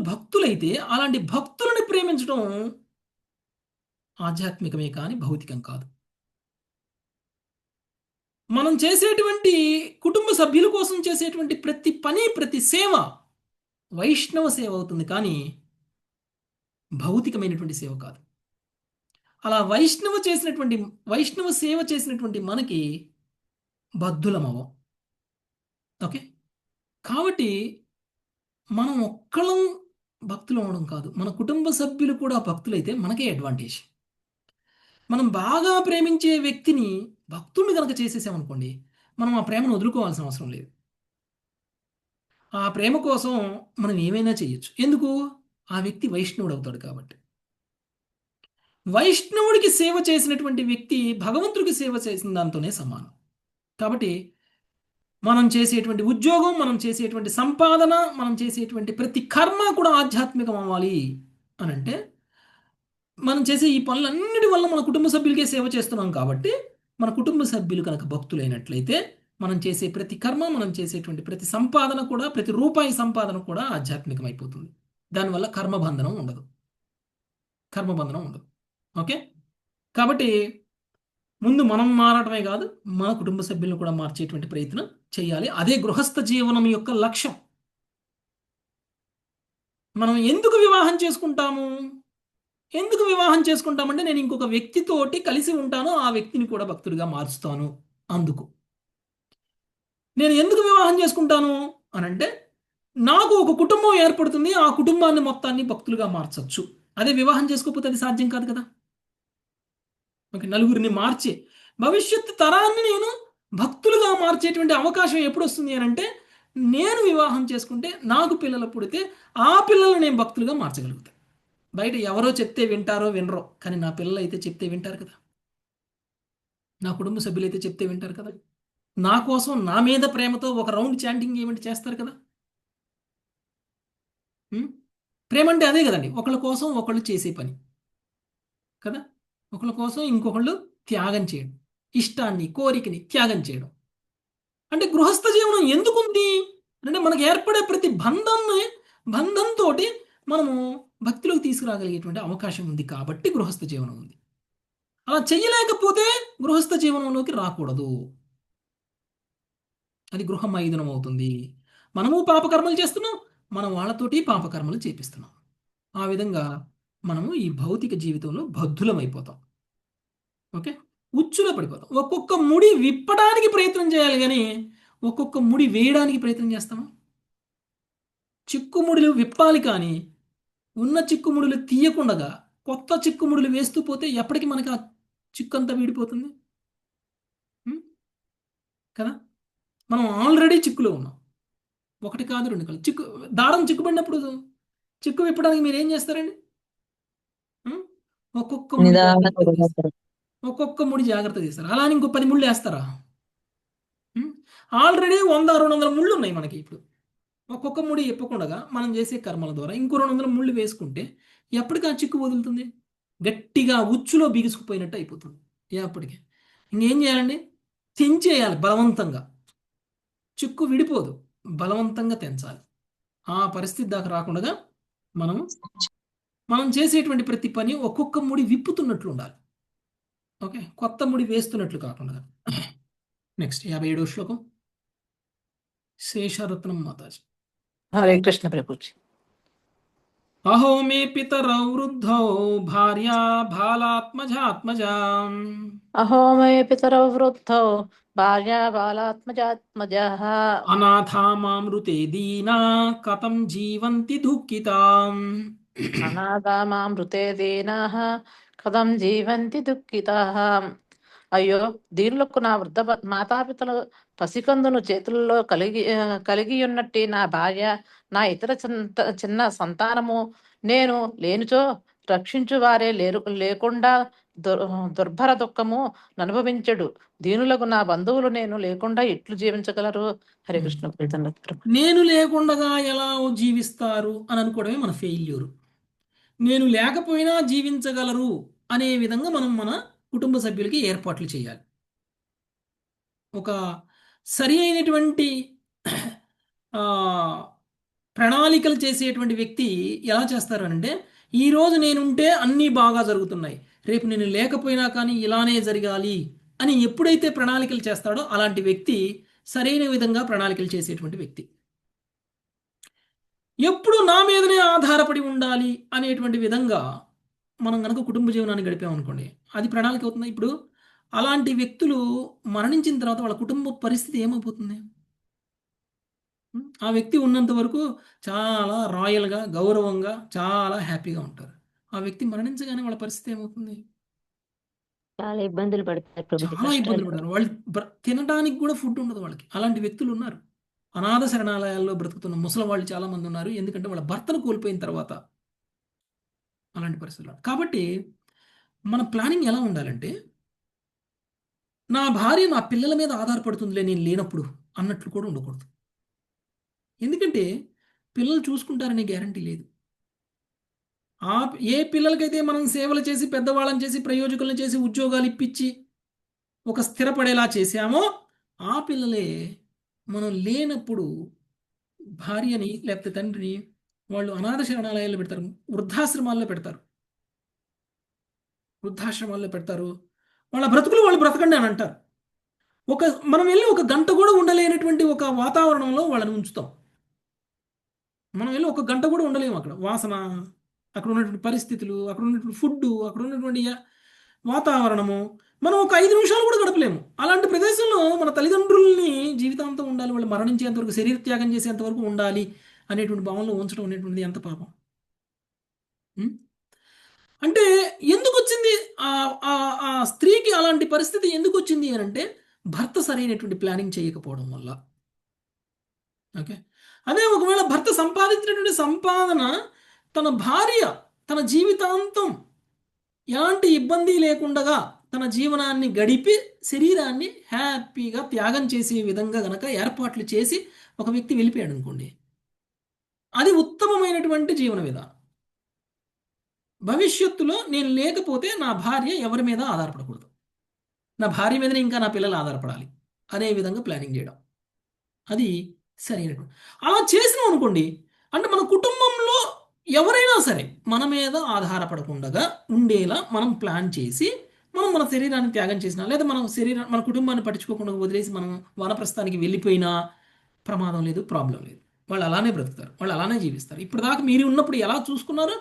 భక్తులైతే అలాంటి భక్తులని ప్రేమించడం ఆధ్యాత్మికమే కానీ భౌతికం కాదు. మనం చేసేటువంటి కుటుంబ సభ్యుల కోసం చేసేటువంటి ప్రతి పని, ప్రతి సేవ వైష్ణవ సేవ అవుతుంది కానీ భౌతికమైనటువంటి సేవ కాదు. అలా వైష్ణవ సేవ చేసినటువంటి మనకి బద్ధులమవం. ఓకే, కాబట్టి మనం ఒక్కళ్ళం భక్తులు అవడం కాదు, మన కుటుంబ సభ్యులు కూడా భక్తులైతే మనకే అడ్వాంటేజ్. మనం బాగా ప్రేమించే వ్యక్తిని భక్తుడిని కనుక చేసేసామనుకోండి, మనం ఆ ప్రేమను వదులుకోవాల్సిన అవసరం లేదు. ఆ ప్రేమ కోసం మనం ఏమైనా చేయొచ్చు. ఎందుకు? ఆ వ్యక్తి వైష్ణవుడు అవుతాడు కాబట్టి. వైష్ణవుడికి సేవ చేసినటువంటి వ్యక్తి భగవంతుడికి సేవ చేసిన దాంతోనే సమానం. కాబట్టి మనం చేసేటువంటి ఉద్యోగం, మనం చేసేటువంటి సంపాదన, మనం చేసేటువంటి ప్రతి కర్మ కూడా ఆధ్యాత్మికం అవ్వాలి అని అంటే మనం చేసే ఈ పనులన్నిటి వల్ల మన కుటుంబ సభ్యులకే సేవ చేస్తున్నాం. కాబట్టి మన కుటుంబ సభ్యులు కనుక భక్తులైనట్లయితే మనం చేసే ప్రతి కర్మ, మనం చేసేటువంటి ప్రతి సంపాదన కూడా, ప్రతి రూపాయి సంపాదన కూడా ఆధ్యాత్మికమైపోతుంది. దానివల్ల కర్మబంధనం ఉండదు. ఓకే. కాబట్టి ముందు మనం మారటమే కాదు, మన కుటుంబ సభ్యులను కూడా మార్చేటువంటి ప్రయత్నం చేయాలి. అదే గృహస్థ జీవనం యొక్క లక్ష్యం. మనం ఎందుకు వివాహం చేసుకుంటామంటే నేను ఇంకొక వ్యక్తితోటి కలిసి ఉంటాను, ఆ వ్యక్తిని కూడా భక్తుడిగా మార్చుతాను. అందుకు నేను ఎందుకు వివాహం చేసుకుంటాను అనంటే నాకు ఒక కుటుంబం ఏర్పడుతుంది, ఆ కుటుంబాన్ని మొత్తాన్ని భక్తులుగా మార్చచ్చు. అదే వివాహం చేసుకోకపోతే అది సాధ్యం కాదు కదా. ఓకే, నలుగురిని మార్చే భవిష్యత్తు తరాన్ని నేను భక్తులుగా మార్చేటువంటి అవకాశం ఎప్పుడు వస్తుంది అనంటే నేను వివాహం చేసుకుంటే నాకు పిల్లలు పుడితే ఆ పిల్లలు నేను భక్తులుగా మార్చగలుగుతాను. బయట ఎవరో చెప్తే వింటారో వినరో, కానీ నా పిల్లలు అయితే చెప్తే వింటారు కదా, నా కుటుంబ సభ్యులు అయితే చెప్తే వింటారు కదా, నా కోసం నా మీద ప్రేమతో ఒక రౌండ్ చాంటింగ్ ఏమంటే చేస్తారు కదా. ప్రేమ అంటే అదే కదండి, ఒకళ్ళ కోసం ఒకళ్ళు చేసే పని కదా, ఒకళ్ళ కోసం ఇంకొకళ్ళు త్యాగం చేయడం, ఇష్టాన్ని కోరికని త్యాగం చేయడం. అంటే గృహస్థ జీవనం ఎందుకుంది అంటే మనకు ఏర్పడే ప్రతి బంధంతో మనము భక్తిలోకి తీసుకురాగలిగేటువంటి అవకాశం ఉంది కాబట్టి గృహస్థ జీవనం ఉంది. అలా చెయ్యలేకపోతే గృహస్థ జీవనంలోకి రాకూడదు, అది గృహమైథునం అవుతుంది. మనము పాపకర్మలు చేస్తున్నాం, మనం వాళ్ళతోటి పాపకర్మలు చేపిస్తున్నాం. ఆ విధంగా మనము ఈ భౌతిక జీవితంలో బద్ధులమైపోతాం. ఓకే, ఉచ్చులో పడిపోతాం. ఒక్కొక్క ముడి విప్పడానికి ప్రయత్నం చేయాలి కానీ ఒక్కొక్క ముడి వేయడానికి ప్రయత్నం చేస్తాము. చిక్కుముడులు విప్పాలి కానీ ఉన్న చిక్కుముడులు తీయకుండా కొత్త చిక్కుముడులు వేస్తూ పోతే ఎప్పటికీ మనకి ఆ చిక్కు అంతా వీడిపోతుంది కదా. మనం ఆల్రెడీ చిక్కులో ఉన్నాం, ఒకటి కాదు రెండు కాదు. దారం చిక్కుపడినప్పుడు చిక్కు విప్పడానికి మీరు ఏం చేస్తారండి? ఒక్కొక్క ముడి జాగ్రత్త తీస్తారు. అలా ఇంకో 10 ముళ్ళు వేస్తారా? ఆల్రెడీ 100-200 ముళ్ళు ఉన్నాయి మనకి. ఇప్పుడు ఒక్కొక్క ముడి ఇప్పకుండా మనం చేసే కర్మల ద్వారా ఇంకో 200 ముళ్ళు వేసుకుంటే ఎప్పటికీ ఆ చిక్కు వదులుతుంది, గట్టిగా ఉచ్చులో బిగుసుకుపోయినట్టు అయిపోతుంది. ఎప్పటికీ ఇంకేం చేయాలండి? తెంచేయాలి బలవంతంగా. చిక్కు విడిపోదు, బలవంతంగా తెంచాలి. ఆ పరిస్థితి దాకా రాకుండా మనం చేసేటువంటి ప్రతి పని ఒక్కొక్క ముడి విప్పుతున్నట్లు ఉండాలి. ఓకే, కొత్త ముడి వేస్తున్నట్లు కాకుండా. నెక్స్ట్ 57వ శ్లోకం, శేషరత్నం మాతాజీ. హరే కృష్ణ ప్రభుజీ. అహో మే పితరౌ వృద్ధౌ భార్యా బాలాత్మజాత్మజా అహో మే పితరౌ వృద్ధౌ భార్యా బాలాత్మజాత్మజః అనాథా మామృతే దీనా కథం జీవంతి దుఃఖితాం. అనాథామామృతే దీనాః కథం జీవంతి దుఃఖితాః. అయ్యో, దీనులకు నా వృద్ధ మాతాపితలు పసికందును చేతుల్లో కలిగి ఉన్నట్టి నా భార్య, నా ఇతర చిన్న సంతానము నేను లేనిచో రక్షించు వారే లేకుండా దుర్భర దుఃఖము అనుభవించడు. దీనులకు నా బంధువులు నేను లేకుండా ఎట్లు జీవించగలరు? హరే కృష్ణ. నేను లేకుండా ఎలా జీవిస్తారు అని అనుకోవడమే మన ఫెయిల్యూర్. నేను లేకపోయినా జీవించగలరు అనే విధంగా మనం మన కుటుంబ సభ్యులకి ఏర్పాట్లు చేయాలి. ఒక సరి అయినటువంటి ప్రణాళికలు చేసేటువంటి వ్యక్తి ఎలా చేస్తారు అంటే, ఈరోజు నేనుంటే అన్నీ బాగా జరుగుతున్నాయి, రేపు నేను లేకపోయినా కానీ ఇలానే జరగాలి అని ఎప్పుడైతే ప్రణాళికలు చేస్తాడో అలాంటి వ్యక్తి సరైన విధంగా ప్రణాళికలు చేసేటువంటి వ్యక్తి. ఎప్పుడు నా మీదనే ఆధారపడి ఉండాలి అనేటువంటి విధంగా మనం కనుక కుటుంబ జీవనాన్ని గడిపామనుకోండి, అది ప్రణాళిక అవుతుంది. ఇప్పుడు అలాంటి వ్యక్తులు మరణించిన తర్వాత వాళ్ళ కుటుంబ పరిస్థితి ఏమైపోతుంది? ఆ వ్యక్తి ఉన్నంత వరకు చాలా రాయల్గా, గౌరవంగా, చాలా హ్యాపీగా ఉంటారు. ఆ వ్యక్తి మరణించగానే వాళ్ళ పరిస్థితి ఏమవుతుంది? చాలా ఇబ్బందులు పడతారు. చాలా ఇబ్బందులు పడతారు. వాళ్ళు తినడానికి కూడా ఫుడ్ ఉండదు వాళ్ళకి. అలాంటి వ్యక్తులు ఉన్నారు. అనాథ శరణాలయాల్లో బ్రతుకుతున్న ముసలి వాళ్ళు చాలా మంది ఉన్నారు. ఎందుకంటే వాళ్ళ భర్తను కోల్పోయిన తర్వాత అలాంటి పరిస్థితులు. కాబట్టి మన ప్లానింగ్ ఎలా ఉండాలంటే, నా భార్య నా పిల్లల మీద ఆధారపడుతుందిలే నేను లేనప్పుడు అన్నట్లు కూడా ఉండకూడదు. ఎందుకంటే పిల్లలు చూసుకుంటారనే గ్యారంటీ లేదు. ఏ పిల్లలకైతే మనం సేవలు చేసి, పెద్దవాళ్ళని చేసి, ప్రయోజకులను చేసి, ఉద్యోగాలు ఇప్పించి ఒక స్థిరపడేలా చేశామో ఆ పిల్లలే మనం లేనప్పుడు భార్యని లేకపోతే తండ్రిని వాళ్ళు అనాథ శరణాలయాల్లో పెడతారు, వృద్ధాశ్రమాల్లో పెడతారు. వృద్ధాశ్రమాల్లో పెడతారు. వాళ్ళ బ్రతుకులు వాళ్ళు బ్రతకండి అని అంటారు. మనం వెళ్ళి ఒక గంట కూడా ఉండలేనటువంటి ఒక వాతావరణంలో వాళ్ళని ఉంచుతాం. మనం వెళ్ళి ఒక గంట కూడా ఉండలేము అక్కడ. వాసన, అక్కడ ఉన్నటువంటి పరిస్థితులు, అక్కడ ఉన్నటువంటి ఫుడ్, అక్కడ ఉన్నటువంటి వాతావరణము, మనం ఒక 5 నిమిషాలు కూడా గడపలేము. అలాంటి ప్రదేశంలో మన తల్లిదండ్రుల్ని జీవితాంతం ఉండాలి, వాళ్ళు మరణించేంత వరకు, శరీర త్యాగం చేసేంత వరకు ఉండాలి అనేటువంటి భావనలో ఉంచడం అనేటువంటిది ఎంత పాపం. ఉం? అంటే ఎందుకు వచ్చింది ఆ స్త్రీకి అలాంటి పరిస్థితి ఎందుకు వచ్చింది అని అంటే భర్త సరైనటువంటి ప్లానింగ్ చేయకపోవడం వల్ల. ఓకే, అదే ఒకవేళ భర్త సంపాదించినటువంటి సంపాదన తన భార్య తన జీవితాంతం ఎలాంటి ఇబ్బంది లేకుండా తన జీవనాన్ని గడిపి శరీరాన్ని హ్యాపీగా త్యాగం చేసే విధంగా గనక ఏర్పాట్లు చేసి ఒక వ్యక్తి వెళ్ళిపోయాడు అనుకోండి, అది ఉత్తమమైనటువంటి జీవన విధానం. భవిష్యత్తులో నేను లేకపోతే నా భార్య ఎవరి మీద ఆధారపడకూడదు, నా భార్య మీదనే ఇంకా నా పిల్లలు ఆధారపడాలి అనే విధంగా ప్లానింగ్ చేయడం, అది సరైనటువంటి. అలా చేసినాం అనుకోండి, అంటే మన కుటుంబంలో ఎవరైనా సరే మన మీద ఆధారపడకుండా ఉండేలా మనం ప్లాన్ చేసి మనం మన శరీరాన్ని త్యాగం చేసినా, లేదా మన కుటుంబాన్ని పట్టించుకోకుండా వదిలేసి మనం వానప్రస్థానికి వెళ్ళిపోయినా ప్రమాదం లేదు, ప్రాబ్లం లేదు. వాళ్ళు అలానే బ్రతుకుతారు, వాళ్ళు అలానే జీవిస్తారు. ఇప్పుడు దాకా మీరు ఉన్నప్పుడు ఎలా చూసుకున్నారో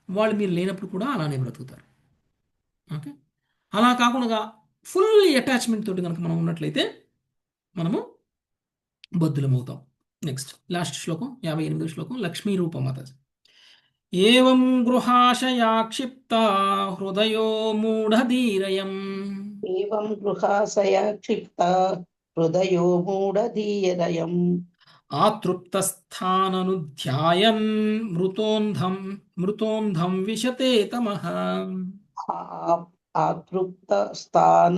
వాళ్ళు మీరు లేనప్పుడు కూడా అలానే బ్రతుకుతారు. ఓకే, అలా కాకుండా ఫుల్ అటాచ్మెంట్ తోటి కనుక మనం ఉన్నట్లయితే మనము బద్దులమవుతాం. నెక్స్ట్ లాస్ట్ శ్లోకం, 58వ శ్లోకం, లక్ష్మీ రూపమాత. ఏవం గృహాశయా క్షిప్తా హృదయో మూఢధీరయం ఏవం గృహాశయ క్షిప్త హృదయో మూఢధీరయం ఆతృప్తస్థాననుధ్యాయన్ మృతోంధం విశతే తమః. ఆతృప్త స్థాన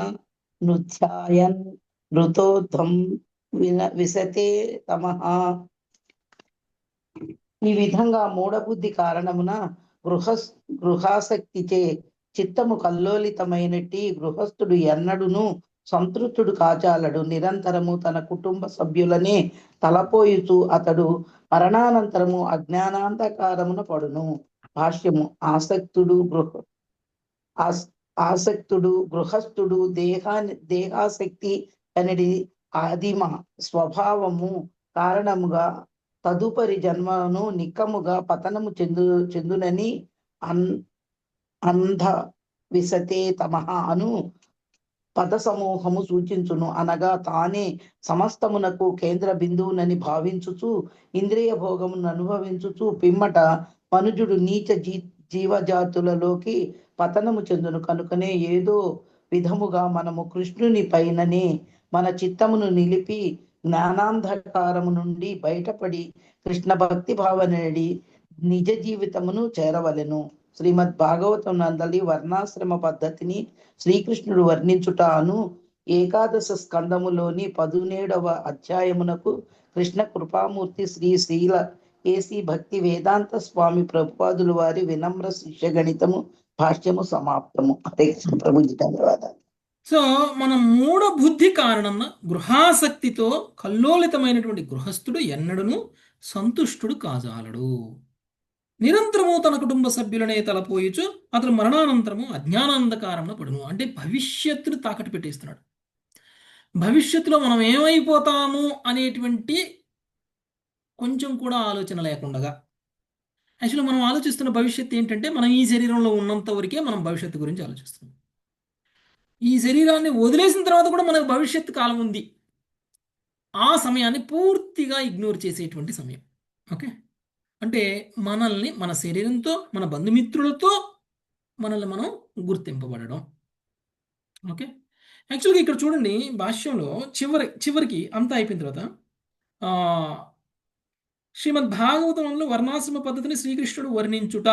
నుధ్యాయన్ మృతోద్ధం విశతే తమః. ఈ విధంగా మూఢబుద్ధి కారణమున గృహాసక్తిచే చిత్తము కల్లోలితమైనట్టి గృహస్థుడు ఎన్నడును సంతృప్తుడు కాచాలడు. నిరంతరము తన కుటుంబ సభ్యులనే తలపోయుచు అతడు మరణానంతరము అజ్ఞానాంధకారమున పడును. భాష్యము. ఆసక్తుడు గృహస్థుడు దేహాసక్తి అనేది ఆదిమ స్వభావము కారణముగా తదుపరి జన్మను నిక్కముగా పతనము చెందునని అంధ విశతే తమః అను పద సమూహము సూచించును. అనగా తానే సమస్తమునకు కేంద్ర బిందువునని భావించుచు ఇంద్రియ భోగమును అనుభవించుచు పిమ్మట మనుజుడు నీచ జీవజాతులలోకి పతనము చెందును. కనుకనే ఏదో విధముగా మనము కృష్ణుని పైననే మన చిత్తమును నిలిపి జ్ఞానాంధకారము నుండి బయటపడి కృష్ణ భక్తి భావనడి నిజ జీవితమును చేరవలెను. శ్రీమద్ భాగవతం నందలి వర్ణాశ్రమ పద్ధతిని శ్రీకృష్ణుడు వర్ణించుటాను ఏకాదశ స్కందములోని 17వ అధ్యాయమునకు కృష్ణ కృపామూర్తి శ్రీల ఏసీ భక్తి వేదాంత స్వామి ప్రభుపాదులు వారి వినమ్ర శిష్య గణితము భాష్యము సమాప్తము. హరే కృష్ణ ప్రభుజీ, ధన్యవాదాలు. సో మన మూఢ బుద్ధి కారణంగా గృహాసక్తితో కల్లోలితమైనటువంటి గృహస్థుడు ఎన్నడూను సంతుష్టుడు కాజాలడు. నిరంతరము తన కుటుంబ సభ్యులనే తలపోయిచు అతను మరణానంతరము అజ్ఞానాంధకారమున పడును. అంటే భవిష్యత్తును తాకట్టు పెట్టేస్తున్నాడు. భవిష్యత్తులో మనం ఏమైపోతాము అనేటువంటి కొంచెం కూడా ఆలోచన లేకుండా, యాక్చువల్లీ మనం ఆలోచిస్తున్న భవిష్యత్తు ఏంటంటే మనం ఈ శరీరంలో ఉన్నంత వరకే మనం భవిష్యత్తు గురించి ఆలోచిస్తున్నాం. ఈ శరీరాన్ని వదిలేసిన తర్వాత కూడా మనకు భవిష్యత్తు కాలం ఉంది. ఆ సమయాన్ని పూర్తిగా ఇగ్నోర్ చేసేటువంటి సమయం. ఓకే, అంటే మనల్ని మన శరీరంతో, మన బంధుమిత్రులతో మనల్ని మనం గుర్తింపబడడం. ఓకే, యాక్చువల్గా ఇక్కడ చూడండి, భాష్యంలో చివరికి అంతా అయిపోయిన తర్వాత శ్రీమద్ భాగవతంలో వర్ణాశ్రమ పద్ధతిని శ్రీకృష్ణుడు వర్ణించుట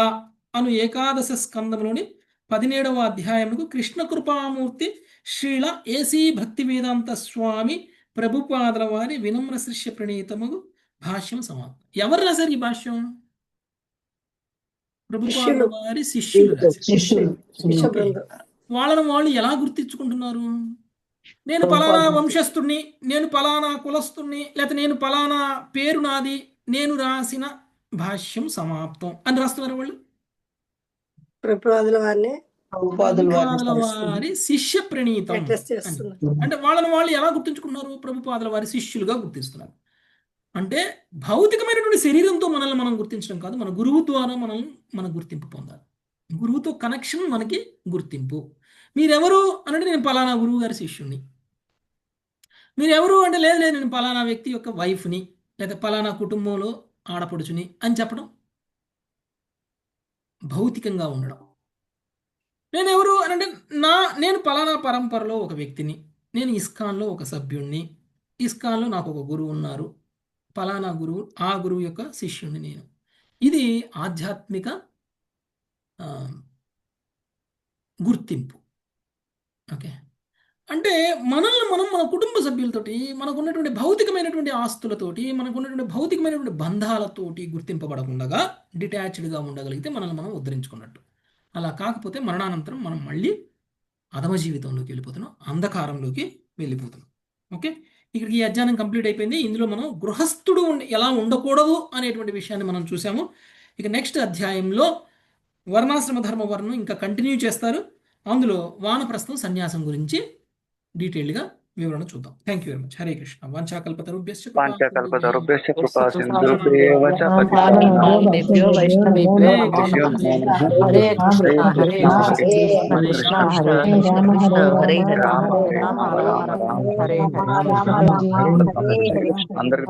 అను ఏకాదశ స్కందంలోని 17వ అధ్యాయముకు కృష్ణ కృపామూర్తి శ్రీల ఏసీ భక్తి వేదాంత స్వామి ప్రభుపాదుల వారి వినమ్ర శిష్య ప్రణీతముగు భాష్యం సమాప్తం. ఎవరు రాశారు ఈ భాష్యం? ప్రభుపాదుల వారి శిష్యులు రాశారు. వాళ్ళను వాళ్ళు ఎలా గుర్తించుకుంటున్నారు? నేను పలానా వంశస్థుణ్ణి, నేను పలానా కులస్తుణ్ణి, లేకపోతే నేను పలానా పేరు నాది, నేను రాసిన భాష్యం సమాప్తం అని రాస్తున్నారు వాళ్ళు. ప్రభుపాదుల వారిని ప్రభుపాదుల వారి శిష్య ప్రణీతం అడ్రస్ అని. చేస్తున్నారు. అంటే వాళ్ళని వాళ్ళు ఎలా గుర్తించుకున్నారు? ప్రభుపాదుల వారి శిష్యులుగా గుర్తిస్తున్నారు. అంటే భౌతికమైనటువంటి శరీరంతో మనల్ని మనం గుర్తించడం కాదు, మన గురువు ద్వారా మన గుర్తింపు పొందాలి. గురువుతో కనెక్షన్ మనకి గుర్తింపు. మీరెవరు అంటే నేను పలానా గురువు గారి శిష్యుణ్ణి. మీరెవరు అంటే లేదు లేదు నేను పలానా వ్యక్తి యొక్క వైఫ్ని, లేదా పలానా కుటుంబంలో ఆడపడుచుని అని చెప్పడం భౌతికంగా ఉండడం. నేను ఎవరు అని అంటే నేను పలానా పరంపరలో ఒక వ్యక్తిని, నేను ఇస్కాన్లో ఒక సభ్యుణ్ణి, ఇస్కాన్లో నాకు ఒక గురువు ఉన్నారు, పలానా గురువు, ఆ గురువు యొక్క శిష్యుణ్ణి నేను. ఇది ఆధ్యాత్మిక గుర్తింపు. ఓకే, అంటే మనల్ని మనం మన కుటుంబ సభ్యులతోటి, మనకున్నటువంటి భౌతికమైనటువంటి ఆస్తులతోటి, మనకున్నటువంటి భౌతికమైనటువంటి బంధాలతోటి గుర్తింపబడకుండా డిటాచ్డ్గా ఉండగలిగితే మనల్ని మనం ఉద్ధరించుకున్నట్టు. అలా కాకపోతే మరణానంతరం మనం మళ్ళీ అధమ జీవితంలోకి వెళ్ళిపోతున్నాం, అంధకారంలోకి వెళ్ళిపోతున్నాం. ఓకే, ఇక్కడికి ఈ అధ్యాయం కంప్లీట్ అయిపోయింది. ఇందులో మనం గృహస్థుడు ఎలా ఉండకూడదు అనేటువంటి విషయాన్ని మనం చూసాము. ఇక నెక్స్ట్ అధ్యాయంలో వర్ణాశ్రమ ధర్మ వర్ణం ఇంకా కంటిన్యూ చేస్తారు. అందులో వానప్రస్థం సన్యాసం గురించి డీటెయిల్డ్గా వివరణ చూద్దాం. Thank you very much. Hare Krishna. వాంఛాకల్పతరుభ్యశ్చ వాంఛాకల్పతరుభ్యశ్చ కృపా సింధుభ్యేవ చ వైష్ణవేభ్యో వైష్ణవేభ్యో హరే కృష్ణ హరే కృష్ణ హరే కృష్ణ హరే రామ హరే రామ రామ రామ హరే అందరికి